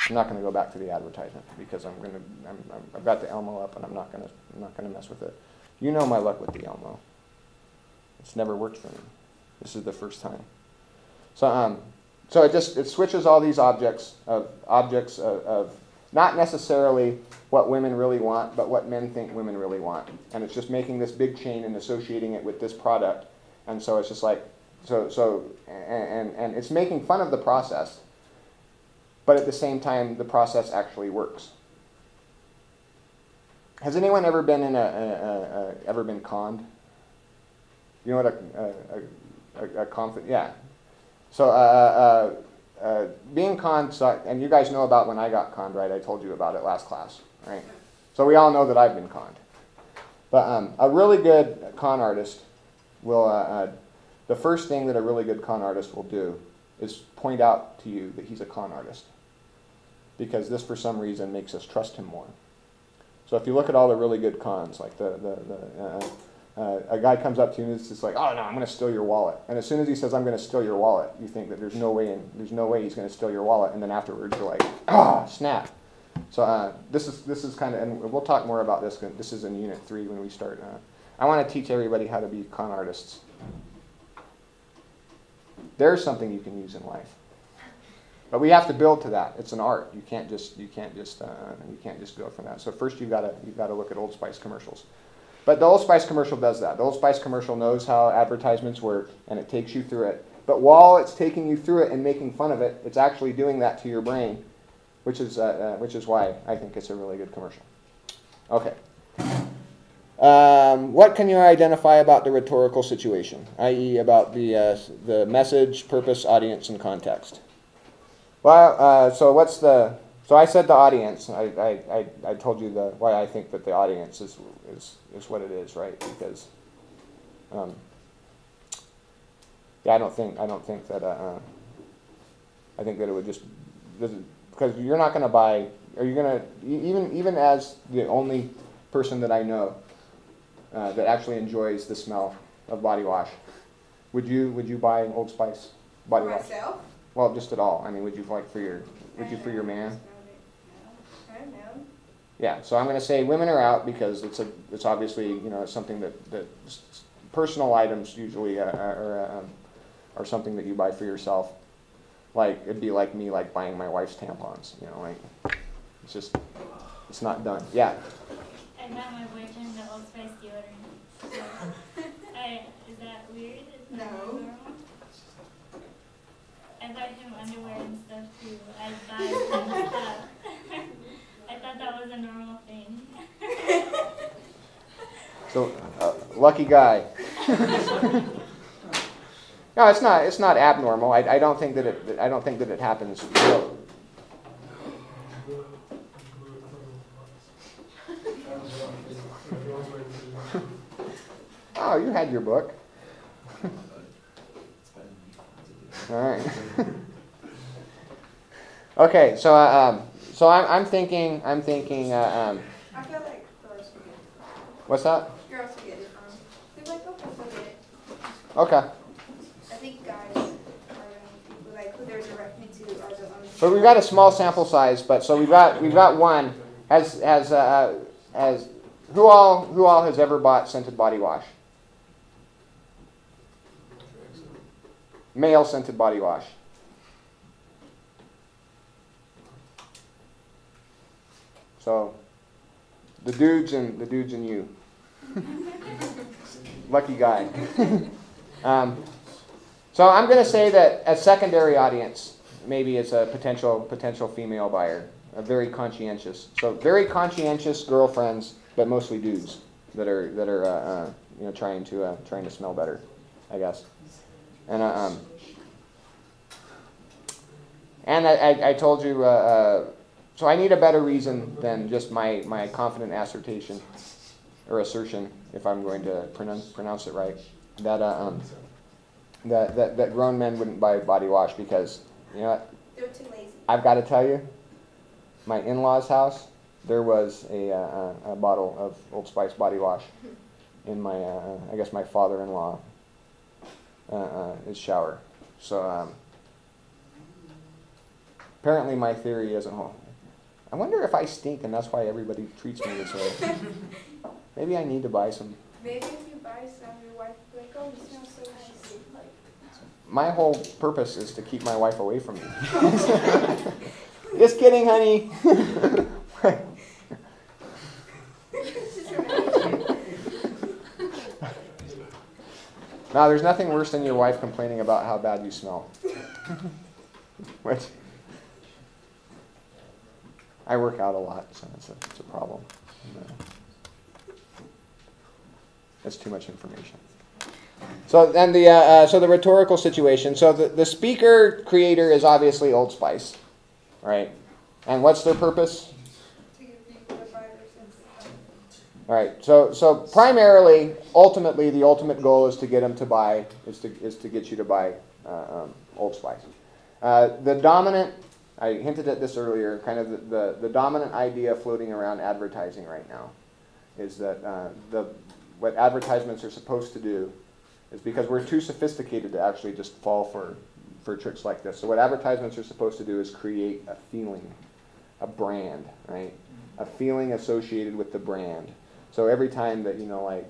Speaker 1: I'm not going to go back to the advertisement because I've got the Elmo up and I'm not going to mess with it. You know my luck with the Elmo. It's never worked for me. This is the first time. So it switches all these objects of not necessarily what women really want, but what men think women really want, and it's just making this big chain and associating it with this product, and so it's just like and it's making fun of the process. But at the same time, the process actually works. Has anyone ever been been conned? You know what a conflict? Yeah. So being conned, and you guys know about when I got conned, right? I told you about it last class, right? So we all know that I've been conned. But a really good con artist will. The first thing that a really good con artist will do is point out to you that he's a con artist, because this, for some reason, makes us trust him more. So if you look at all the really good cons, like a guy comes up to you and it's just like, oh no, I'm going to steal your wallet. And as soon as he says, I'm going to steal your wallet, you think that there's no way he's going to steal your wallet. And then afterwards you're like, ah, snap. So this is kind of, and we'll talk more about this. This is in Unit 3 when we start. I want to teach everybody how to be con artists. There's something you can use in life. But we have to build to that. It's an art. You can't just go from that. So first you've got to look at Old Spice commercials. But the Old Spice commercial does that. The Old Spice commercial knows how advertisements work, and it takes you through it. But while it's taking you through it and making fun of it, it's actually doing that to your brain, which is why I think it's a really good commercial. Okay. What can you identify about the rhetorical situation, i.e., about the message, purpose, audience, and context? Well, so I said the audience. I told you why I think that the audience is what it is, right? Because, I don't think that. I think that it would just, because you're not going to buy. Are you going to even as the only person that I know that actually enjoys the smell of body wash? Would you buy an Old Spice body wash?
Speaker 4: Myself?
Speaker 1: Well, just at all. I mean, would you for your man?
Speaker 4: I don't know.
Speaker 1: Yeah. So I'm going to say women are out because it's obviously it's something that personal items usually are something that you buy for yourself. Like it'd be like me buying my wife's tampons. It's not done. Yeah.
Speaker 2: I got my boyfriend the Old Spice deodorant. So, is that weird? Is that
Speaker 4: No.
Speaker 2: normal? I buy him underwear and stuff too. I buy him stuff. I thought that was a normal thing.
Speaker 1: So lucky guy. No, it's not. It's not abnormal. I don't think that it happens. Oh, you had your book. All right. Okay, so I'm thinking.
Speaker 4: I feel like girls forget it.
Speaker 1: What's that?
Speaker 4: Girls forget it from. They're like, okay, forget it.
Speaker 1: Okay.
Speaker 4: I think guys are the people who they're directed to are the only.
Speaker 1: So we've got a small sample size, but so we've got one. Has who all has ever bought scented body wash? Male scented body wash. So the dudes and you. Lucky guy. So I'm going to say that a secondary audience maybe is a potential female buyer, a very conscientious. So very conscientious girlfriends, but mostly dudes that are trying to smell better, I guess. And I told you. So I need a better reason than just my confident assertion or assertion, if I'm going to pronounce it right, that grown men wouldn't buy body wash because you know what?
Speaker 4: They're too lazy.
Speaker 1: I've got to tell you, my in-laws' house, there was a bottle of Old Spice body wash in my I guess my father-in-law his shower. So apparently my theory isn't wrong. I wonder if I stink and that's why everybody treats me this way. Maybe I need to buy some.
Speaker 4: Maybe if you buy some, your wife will be like, oh, you smell so nice.
Speaker 1: My whole purpose is to keep my wife away from me. Just kidding, honey. No, there's nothing worse than your wife complaining about how bad you smell. Which I work out a lot, so it's a problem. That's too much information. So then the rhetorical situation. So the speaker creator is obviously Old Spice, right? And what's their purpose?
Speaker 4: To give people to buy their sense.
Speaker 1: All right. So primarily, ultimately, the ultimate goal is to get them to buy is to get you to buy Old Spice. The dominant, I hinted at this earlier, kind of the dominant idea floating around advertising right now is that what advertisements are supposed to do is because we're too sophisticated to actually just fall for tricks like this. So what advertisements are supposed to do is create a feeling, a brand, right? A feeling associated with the brand. So every time that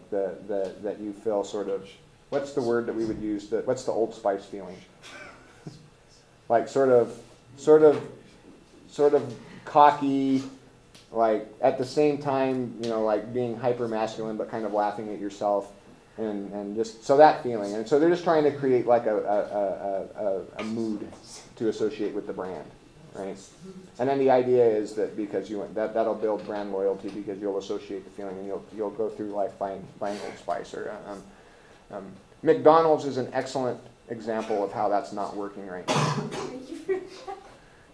Speaker 1: that you feel sort of, what's the word that we would use? What's the Old Spice feeling? Like sort of cocky, like at the same time, like being hyper masculine, but kind of laughing at yourself, and just so that feeling. And so they're just trying to create like a mood to associate with the brand, right? And then the idea is that because that'll build brand loyalty because you'll associate the feeling and you'll go through life buying Old Spice. Or McDonald's is an excellent example of how that's not working right now.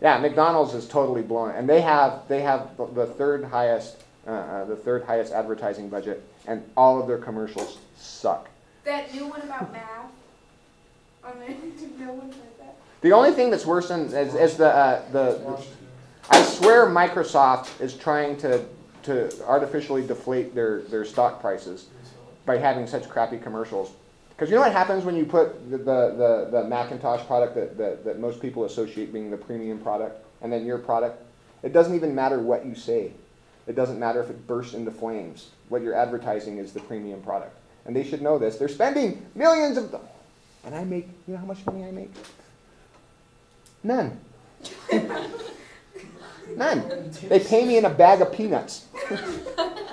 Speaker 1: Yeah, McDonald's is totally blown, and they have the third highest advertising budget, and all of their commercials suck.
Speaker 4: That new one about math. No one heard that.
Speaker 1: The only thing that's worse than is I swear Microsoft is trying to artificially deflate their stock prices by having such crappy commercials. Because you know what happens when you put the Macintosh product that most people associate being the premium product, and then your product? It doesn't even matter what you say. It doesn't matter if it bursts into flames. What you're advertising is the premium product. And they should know this. They're spending millions of them. And I make, you know how much money I make? None. None. They pay me in a bag of peanuts.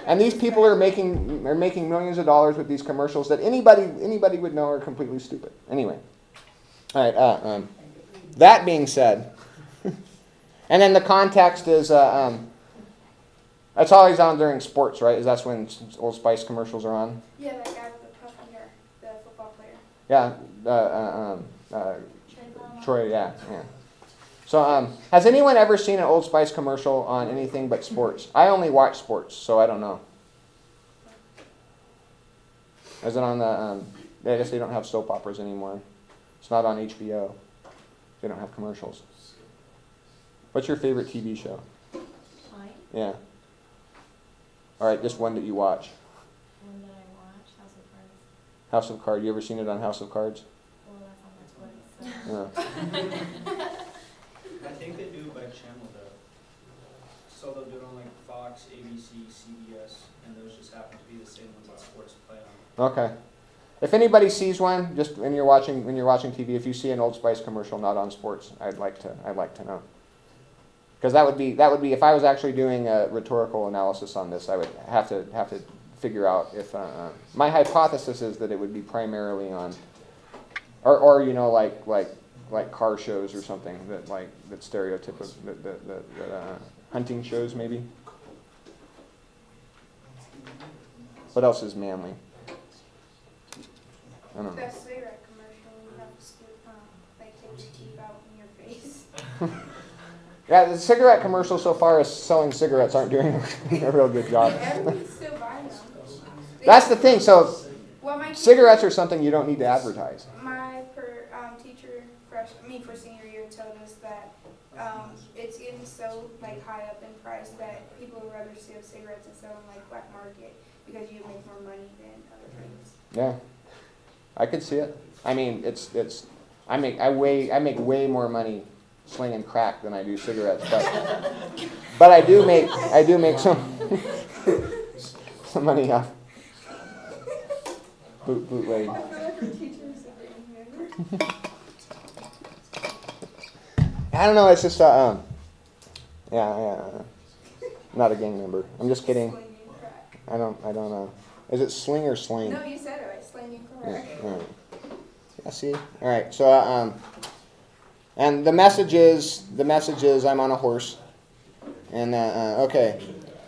Speaker 1: And these people are making millions of dollars with these commercials that anybody would know are completely stupid. Anyway. All right. That being said, and then the context is, it's always on during sports, right? Is that's when Old Spice commercials are on?
Speaker 4: Yeah, that guy with the puffy hair, the football player.
Speaker 1: Yeah. Troy, yeah. So, has anyone ever seen an Old Spice commercial on anything but sports? I only watch sports, so I don't know. Is it on the, I guess they don't have soap operas anymore. It's not on HBO. They don't have commercials. What's your favorite TV show?
Speaker 8: Mine?
Speaker 1: Yeah. All right, just one that you watch.
Speaker 8: One that I watch, House of Cards.
Speaker 1: House of Cards. You ever seen it on House of Cards?
Speaker 8: Well, that's on Netflix. So.
Speaker 1: Yeah.
Speaker 5: I think they do it by channel though. So they'll do it on like Fox, ABC, CBS, and those just happen to be the same ones that sports play on.
Speaker 1: Okay. If anybody sees one, just when you're watching TV, if you see an Old Spice commercial not on sports, I'd like to know. Because that would be if I was actually doing a rhetorical analysis on this, I would have to figure out if my hypothesis is that it would be primarily on, or you know like car shows or something that stereotypical hunting shows maybe. What else is manly? I don't know.
Speaker 4: That cigarette commercial, you have to skip, like take your teeth out in your face.
Speaker 1: Yeah, the cigarette commercials so far as selling cigarettes aren't doing a real good job.
Speaker 4: Everybody's still buying them.
Speaker 1: That's the thing. So
Speaker 4: Well, my
Speaker 1: cigarettes are something you don't need to advertise.
Speaker 4: My teacher, for senior year, told us that it's getting so like high up in price that people would rather sell cigarettes and sell them like black market because you make more money than other things.
Speaker 1: Yeah, I could see it. I mean, I make way more money slinging crack than I do cigarettes, but I do make some some money off bootleg.
Speaker 4: I feel like our teachers are getting here.
Speaker 1: I don't know. It's just yeah. Not a gang member. I'm just kidding.
Speaker 4: Slinging crack.
Speaker 1: I don't know. Is it sling or sling?
Speaker 4: No, you said it right. Slinging crack.
Speaker 1: Yeah, all right. Yeah, see? All right. So and the message is I'm on a horse. And okay.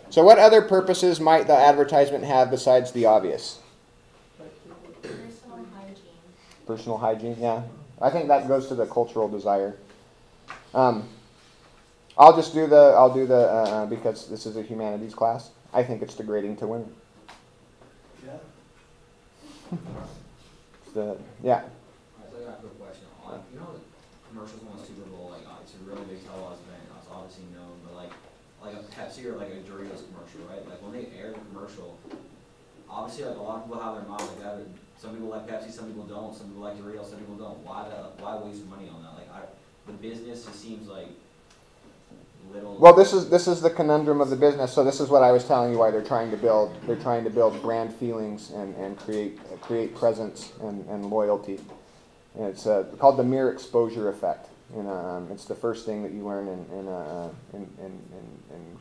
Speaker 1: So what other purposes might the advertisement have besides the obvious?
Speaker 8: Personal hygiene.
Speaker 1: Personal hygiene, yeah. I think that goes to the cultural desire. I'll do the because this is a humanities class. I think it's degrading to women.
Speaker 5: Yeah.
Speaker 1: Yeah.
Speaker 9: I got a quick question. You know, the commercials on the Super Bowl, like it's a really big televised event. It's obviously known, but like a Pepsi or like a Doritos commercial, right? Like when they air the commercial, obviously like a lot of people have their mind like that. Some people like Pepsi, some people don't. Some people like Doritos, some people don't. Why waste money on that? Like the business, it seems like little.
Speaker 1: Well, this is the conundrum of the business. So this is what I was telling you why they're trying to build. They're trying to build brand feelings and create presence and loyalty. And it's called the mere exposure effect. And it's the first thing that you learn in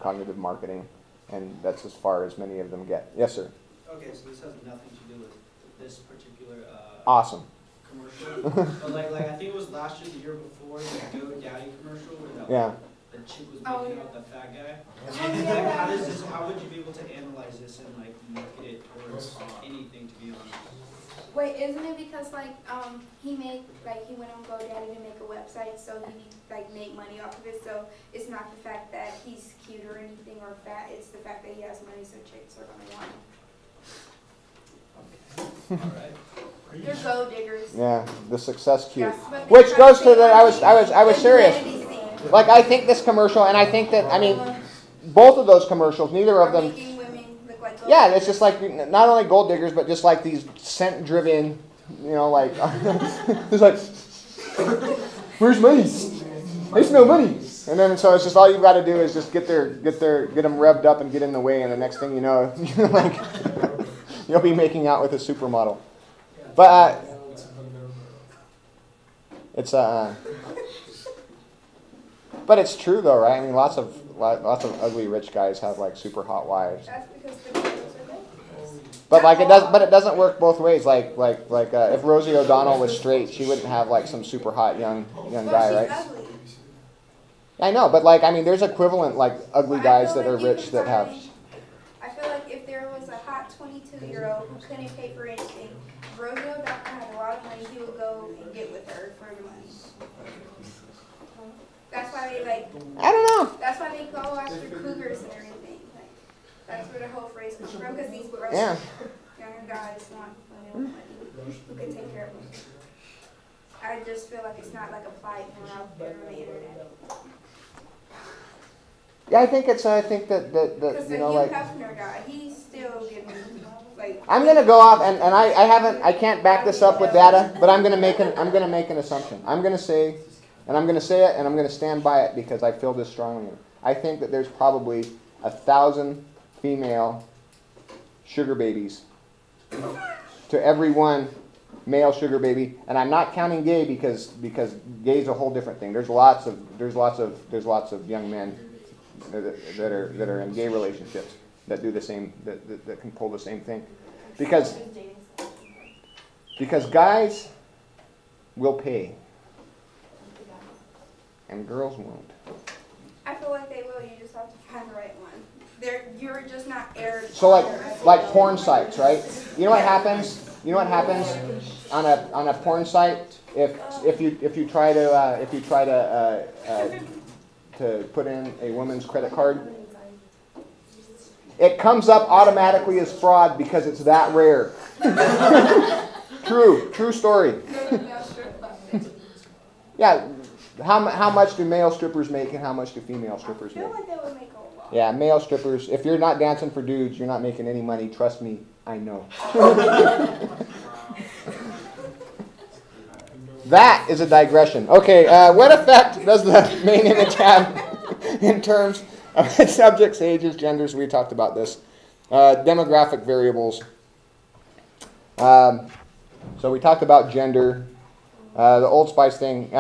Speaker 1: cognitive marketing, and that's as far as many of them get. Yes, sir.
Speaker 5: Okay, so this has nothing to do with this particular
Speaker 1: Awesome.
Speaker 5: commercial. But like I think it was last year, the year before, the GoDaddy commercial where
Speaker 1: Yeah.
Speaker 5: the chick was
Speaker 4: Oh,
Speaker 5: making
Speaker 4: yeah.
Speaker 5: out the fat guy.
Speaker 4: Oh,
Speaker 5: Like, how would you be able to analyze this and like market it towards anything, to be honest?
Speaker 4: Wait, isn't it because he went on GoDaddy to make a website, so he made money off of it. So it's not the fact that he's cute or anything or fat; it's the fact that he has money, so chicks are gonna want him.
Speaker 5: Alright.
Speaker 4: They're gold diggers.
Speaker 1: Yeah, the success cue.
Speaker 4: That's what they
Speaker 1: Which
Speaker 4: try
Speaker 1: goes
Speaker 4: to
Speaker 1: to
Speaker 4: say
Speaker 1: the
Speaker 4: on
Speaker 1: I was
Speaker 4: the
Speaker 1: serious.
Speaker 4: humanity scene.
Speaker 1: Like, I think this commercial, and I think that, I mean, both of those commercials, neither of them.
Speaker 4: Making women look like gold
Speaker 1: Yeah, it's
Speaker 4: diggers.
Speaker 1: just like, not only gold diggers, but just like these scent-driven, you know, like, it's like, where's money? I smell money. And then, so it's just all you've got to do is just get them revved up and get in the way, and the next thing you know, like, you'll be making out with a supermodel. But, but it's true though, right? I mean, lots of ugly rich guys have like super hot wives.
Speaker 4: That's because the girls are good.
Speaker 1: But like it doesn't work both ways. Like if Rosie O'Donnell was straight, she wouldn't have like some super hot young
Speaker 4: Well,
Speaker 1: guy,
Speaker 4: she's
Speaker 1: right?
Speaker 4: ugly.
Speaker 1: I know, but like I mean, there's equivalent like ugly
Speaker 4: Well, I
Speaker 1: guys
Speaker 4: feel
Speaker 1: that are
Speaker 4: like you
Speaker 1: rich
Speaker 4: could
Speaker 1: that have.
Speaker 4: find- I feel like if there was a hot 22-year-old who couldn't pay for anything, Rosie O'Donnell had a lot of money, he would go and get with her for the money. That's why they like.
Speaker 1: I don't know.
Speaker 4: That's why they go after cougars and everything. Like, that's where the whole phrase comes from. Because these girls,
Speaker 1: Yeah.
Speaker 4: younger guys want money who can take care of them. I just feel like it's not like applied more out there on the internet.
Speaker 1: Yeah, I think that
Speaker 4: Because the
Speaker 1: you know
Speaker 4: Hugh
Speaker 1: like.
Speaker 4: Hefner guy, he's still giving like.
Speaker 1: I'm gonna go off and I can't back this up with data, but I'm gonna make an assumption. I'm gonna say it and I'm gonna stand by it because I feel this strongly. I think that there's probably 1,000 female sugar babies to every one male sugar baby, and I'm not counting gay because gay's a whole different thing. There's lots of young men that are in gay relationships that do the same that can pull the same thing, because guys will pay and girls won't.
Speaker 4: I feel like they will. You just have to find the right one. You're just not aired.
Speaker 1: So like porn sites, right? You know what happens? You know what happens on a porn site if you try to put in a woman's credit card? It comes up automatically as fraud because it's that rare. True story. Yeah, how much do male strippers make and how much do female strippers
Speaker 4: I feel
Speaker 1: make?
Speaker 4: like they would make a lot.
Speaker 1: Yeah, male strippers, if you're not dancing for dudes, you're not making any money. Trust me, I know. That is a digression. Okay, what effect does the main image have in terms of subjects, ages, genders? We talked about this. Demographic variables. So we talked about gender. The Old Spice thing.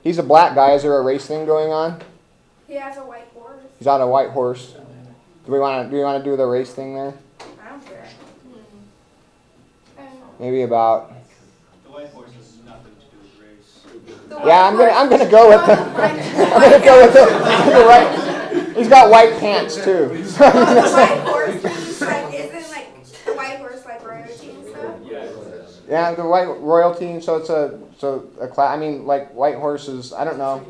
Speaker 1: He's a black guy. Is there a race thing going on?
Speaker 4: He has a white horse.
Speaker 1: He's on a white horse. Do we want to do the race thing there?
Speaker 4: I don't care.
Speaker 1: Maybe about.
Speaker 5: The white horse has nothing to do with race.
Speaker 1: Yeah, I'm gonna go with the. I'm gonna go with the right. He's got white pants too.
Speaker 4: The white horse is like, isn't like the white horse like royalty and stuff?
Speaker 1: Yeah, the white royalty. So it's a class. I mean, like white horses. I don't know.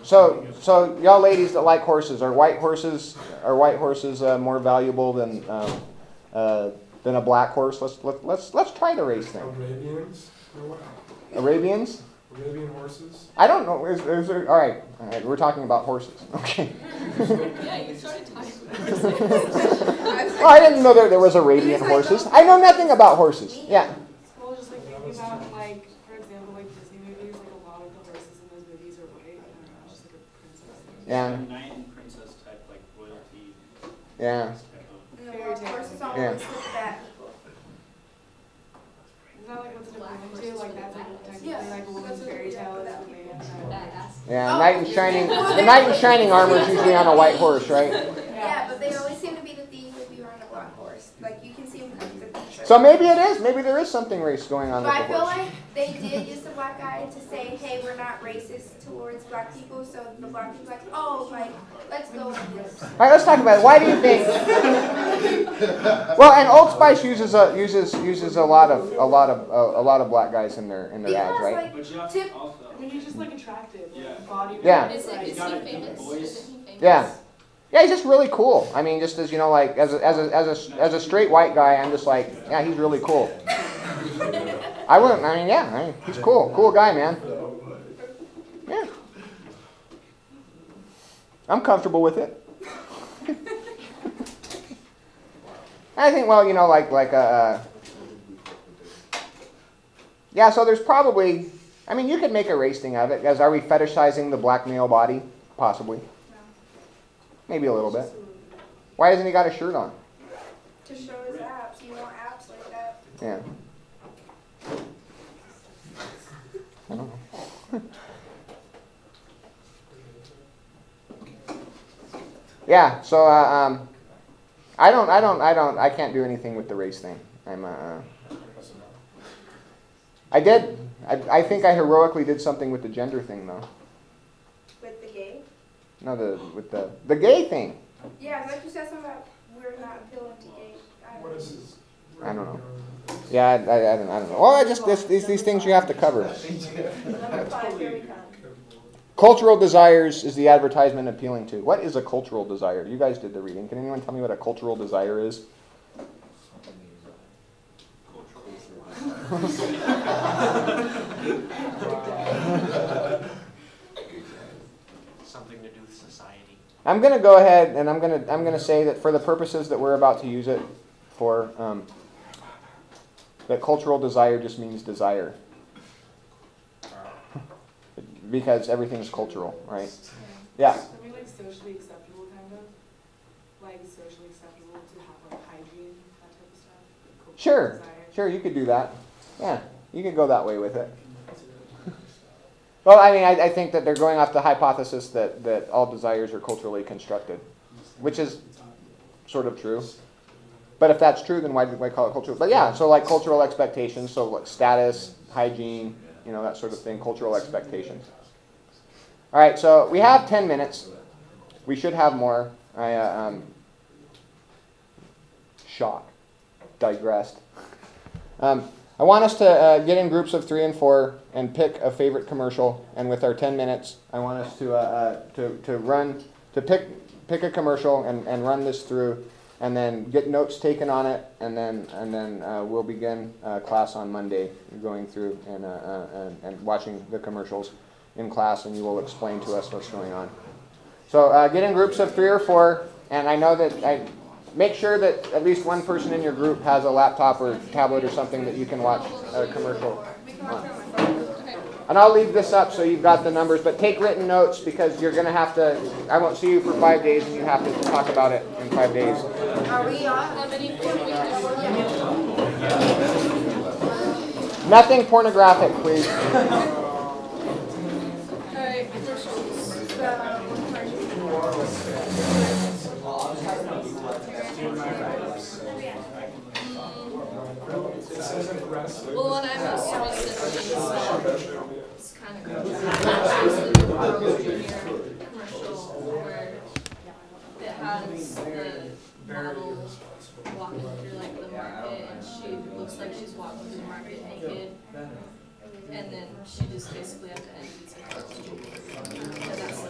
Speaker 1: So y'all ladies that like horses, are white horses more valuable than a black horse? Let's try the race thing.
Speaker 10: Arabians?
Speaker 1: Arabians?
Speaker 10: Arabian horses?
Speaker 1: I don't know. Is there, all right. We're talking about horses. Okay.
Speaker 8: Yeah, you started talking about
Speaker 1: Oh, I didn't know there was Arabian horses. I know nothing about horses. Yeah.
Speaker 7: Well, just like thinking about, like, for example, like Disney movies, like a lot of the horses in those movies are white. I don't know, it's just like a princess thing.
Speaker 1: Yeah.
Speaker 5: Knight and princess type, like royalty.
Speaker 1: Yeah.
Speaker 5: Type
Speaker 4: And the white horses always
Speaker 1: Yeah.
Speaker 4: look bad.
Speaker 7: Is that like what's different into? Like that's like technically
Speaker 4: Yes.
Speaker 7: like a woman's fairy tale is the man.
Speaker 1: Yeah. Knight in shining. The knight in shining armor is usually on a white horse, right?
Speaker 4: Yeah, but they always seem to be the thieves if you're on a black horse. Like you can see them come to the beach.
Speaker 1: So maybe it is. Maybe there is something race going on
Speaker 4: But
Speaker 1: with
Speaker 4: I
Speaker 1: the
Speaker 4: feel
Speaker 1: horse.
Speaker 4: like they did use the black guy to say, hey, we're not racist towards black people. So the black people like, oh, like, let's go with this.
Speaker 1: All right, let's talk about it. Why do you think? Well, and Old Spice uses a lot of black guys in their ads,
Speaker 4: Because,
Speaker 1: right?
Speaker 4: like,
Speaker 5: But you have
Speaker 4: Tip-
Speaker 5: to also.
Speaker 7: I mean, he's just like attractive. Like,
Speaker 5: Yeah.
Speaker 7: body.
Speaker 1: Yeah.
Speaker 8: Is he famous? Isn't he famous?
Speaker 1: Yeah. Yeah, he's just really cool. I mean, just as you know, like as a straight white guy, I'm just like, yeah, he's really cool. I mean, he's cool guy, man. Yeah. I'm comfortable with it. I think, well, you know, yeah, so there's probably, I mean, you could make a race thing of it, because are we fetishizing the black male body? Possibly. Maybe a little bit. Why hasn't he got a shirt on?
Speaker 4: To show his abs. You want abs like that.
Speaker 1: Yeah. I don't know. Yeah, so I can't do anything with the race thing. I think I heroically did something with the gender thing though.
Speaker 4: With the gay?
Speaker 1: No, with the gay thing.
Speaker 4: Yeah, like you said something about we're not appealing to gay.
Speaker 10: What is his?
Speaker 1: I don't know. Yeah, I don't know. Well, these things you have to cover.
Speaker 4: Number 5, here we come.
Speaker 1: Cultural desires is the advertisement appealing to. What is a cultural desire? You guys did the reading. Can anyone tell me what a cultural desire is?
Speaker 8: Something to do with society.
Speaker 1: I'm going to go ahead and I'm going to say that for the purposes that we're about to use it for, that cultural desire just means desire. Because everything's cultural, right? Yeah.
Speaker 7: I mean, like socially acceptable, kind of. Like socially acceptable to have like hygiene, that type of stuff. Like,
Speaker 1: Sure.
Speaker 7: desire.
Speaker 1: Sure, you could do that. Yeah, you could go that way with it. Well, I mean, I think that they're going off the hypothesis that all desires are culturally constructed, which is sort of true. But if that's true, then why call it cultural? But yeah, so like cultural expectations, so like status, hygiene, you know, that sort of thing, cultural expectations. All right, so we have 10 minutes. We should have more. Shock. Digressed. I want us to get in groups of 3 and 4 and pick a favorite commercial. And with our 10 minutes, I want us to pick a commercial and run this through, and then get notes taken on it, and then we'll begin class on Monday, going through and watching the commercials in class, and you will explain to us what's going on. So get in groups of 3 or 4, and I know that make sure that at least one person in your group has a laptop or tablet or something that you can watch a commercial on. And I'll leave this up so you've got the numbers, but take written notes because you're going to have to, I won't see you for 5 days and you have to talk about it in 5 days.
Speaker 4: Are we on?
Speaker 1: Nothing pornographic, please.
Speaker 11: Well, the one I'm most interested in is kind of cool. Commercial where it has the model walking through like the market, and she looks like she's walking through the market naked, and then she just basically at the end eats a prostitute. And that's the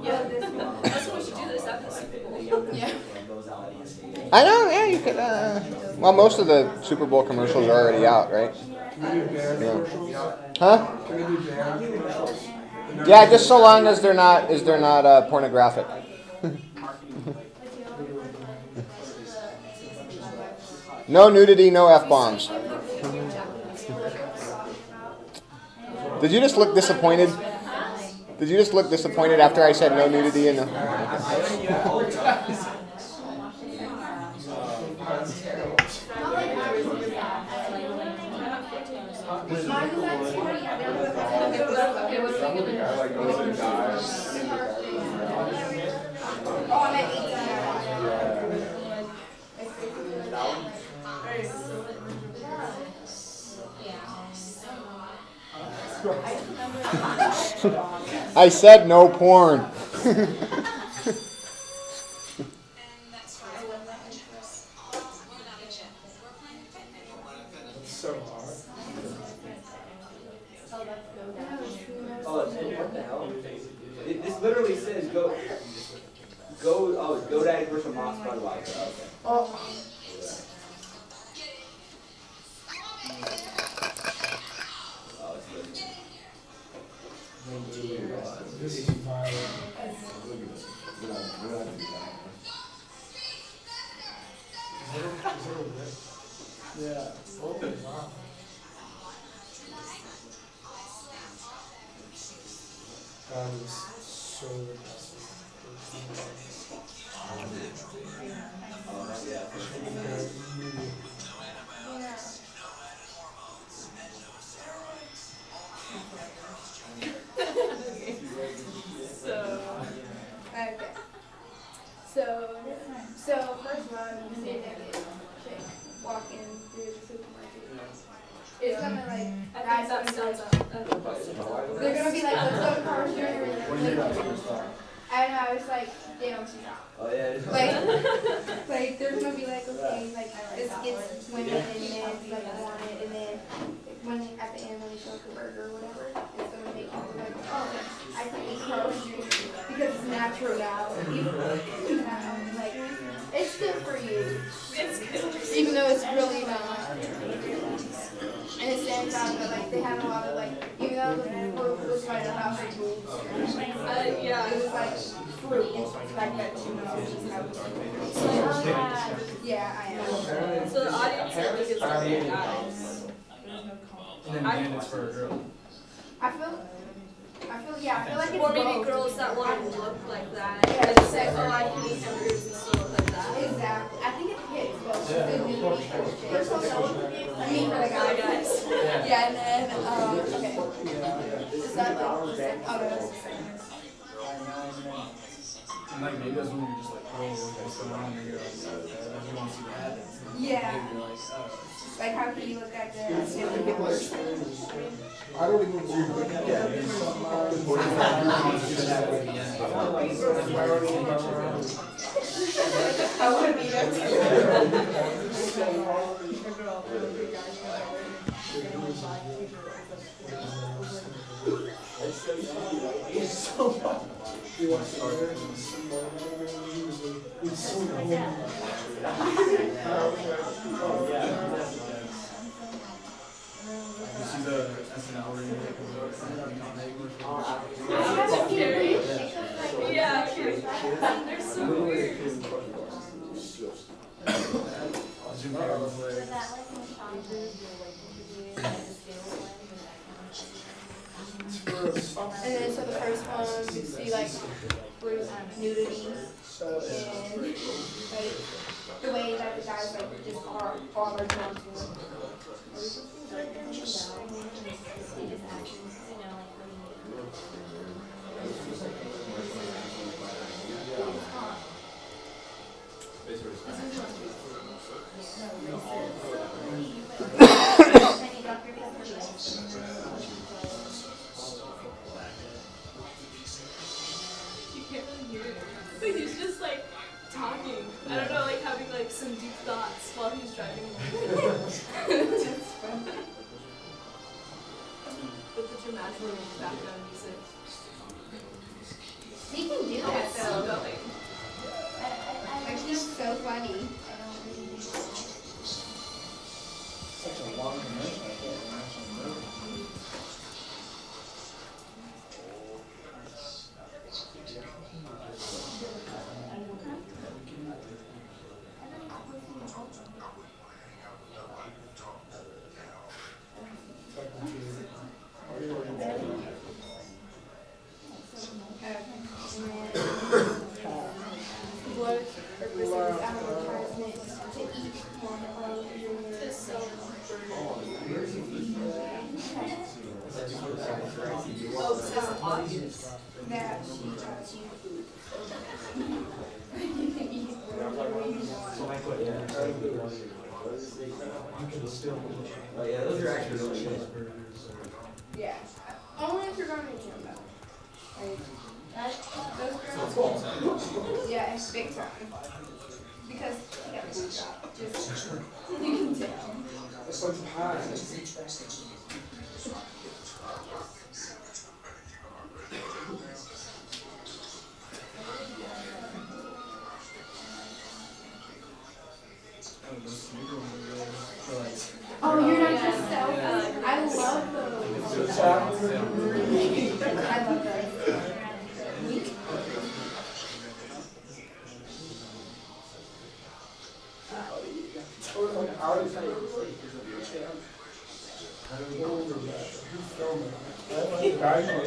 Speaker 11: Yeah, that's what we should do this after the Super Bowl. Yeah.
Speaker 1: I know, yeah, you could. Well, most of the Super Bowl commercials are already out, right? Yeah. Huh? Yeah, just so long as they're not pornographic. No nudity, no F-bombs. Did you just look disappointed? Did you just look disappointed after I said no nudity and no? I said no porn.
Speaker 10: So hard.
Speaker 9: Oh, it's, what the hell? This literally says go, GoDaddy versus Moss Budweiser. Okay.
Speaker 4: Oh.
Speaker 9: Oh, it's good.
Speaker 10: This is violent. Yeah. Oh, wow. That was so aggressive.
Speaker 9: Oh, yeah.
Speaker 4: Okay. So first one, you see a naked chick walking through the supermarket. It's gonna like,
Speaker 11: I think that sounds
Speaker 4: they're gonna be like, let's go to Carl's Jr. I don't know, it's like, they don't see that.
Speaker 9: Oh, yeah.
Speaker 4: Like they're gonna be like, okay, like this gets women and men like want it, and then when at the end when they show like a burger or whatever, it's gonna make people like, oh, I can eat Carl's Jr. because it's natural now. Like it's good for you. It's good, even though it's really not. And it stands out that like they have a lot of like, even though the fruit was right about her boobs,
Speaker 11: yeah.
Speaker 4: it was like fruit and stuff like that too. Yeah, I am.
Speaker 11: So the audience, I think, is like guys.
Speaker 10: And then again, it's for a girl.
Speaker 4: I feel like it's
Speaker 11: Or maybe
Speaker 4: both.
Speaker 11: girls that want to look like that.
Speaker 4: Yeah.
Speaker 11: And say, oh, I can eat hamburgers and still look like that.
Speaker 4: Exactly. I think it hits both. The nudity for the chicks. I mean for the
Speaker 11: Hi,
Speaker 4: guys.
Speaker 11: guys.
Speaker 4: Yeah, and then okay. Is that like the second? Oh no, that's the second.
Speaker 10: And like maybe that's when you're just like, oh, what's going on? And you're like, oh, you want to see what happens.
Speaker 4: Yeah.
Speaker 10: Maybe you're like, oh.
Speaker 4: Like how can you look at the
Speaker 10: I don't even know.
Speaker 4: I would be there
Speaker 10: You see the SNL ring?
Speaker 11: Yeah, they're so weird.
Speaker 10: Jim Carrey was
Speaker 2: Was
Speaker 10: like,
Speaker 2: that like when Sean did
Speaker 4: And then so the first one you see like fruit nudity and like the way that the guys like just are drawn to it.
Speaker 11: You can't really hear it. But he's just like talking. I don't know, like having like some deep thoughts while he's driving. With the dramatic background music.
Speaker 4: He can do that
Speaker 11: Still
Speaker 4: though.
Speaker 11: going.
Speaker 4: Like he's so funny.
Speaker 10: such a long commercial. I can't imagine the movie.
Speaker 9: Oh yeah, those are actually really good.
Speaker 4: Yeah. Only if you're going to the gym though. Like, those girls. Yeah, it's big time. Because he got a good job. Just, you can tell.
Speaker 10: It's like high.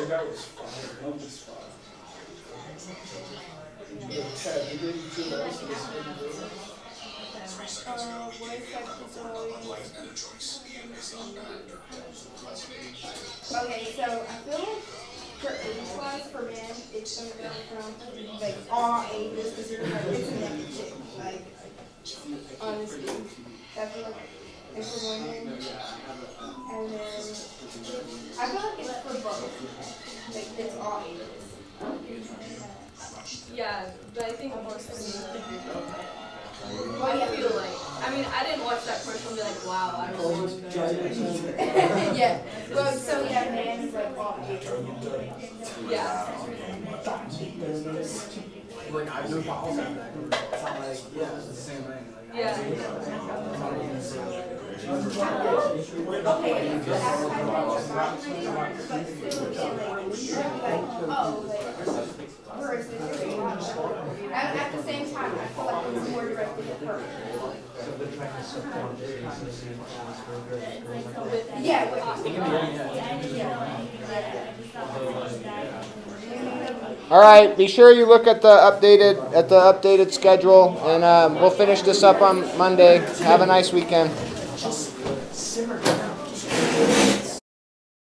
Speaker 10: That was fun. I love this spot. Ted, you did you do that?
Speaker 4: Okay, so I feel like for age class for men, it's gonna go from like all ages because you're like it's a negative, like honestly. I feel like it's for women, and then I feel like it's for both. Like it's all ages.
Speaker 11: Yeah, but I think more for me.
Speaker 4: Oh, yeah.
Speaker 11: I feel like, I mean, I didn't watch that commercial and be like, wow, I really want to go.
Speaker 4: Yeah. Well, so yeah, man is like all ages.
Speaker 11: Yeah.
Speaker 10: Like I do balls at that. It's not like yeah, it's the same thing. Like
Speaker 11: Yeah.
Speaker 4: Okay, so advertising but still like, oh, like, versus at the same time, I feel like it's more directed at her. Yeah,
Speaker 1: All right, be sure you look at the updated schedule, and we'll finish this up on Monday. Have a nice weekend.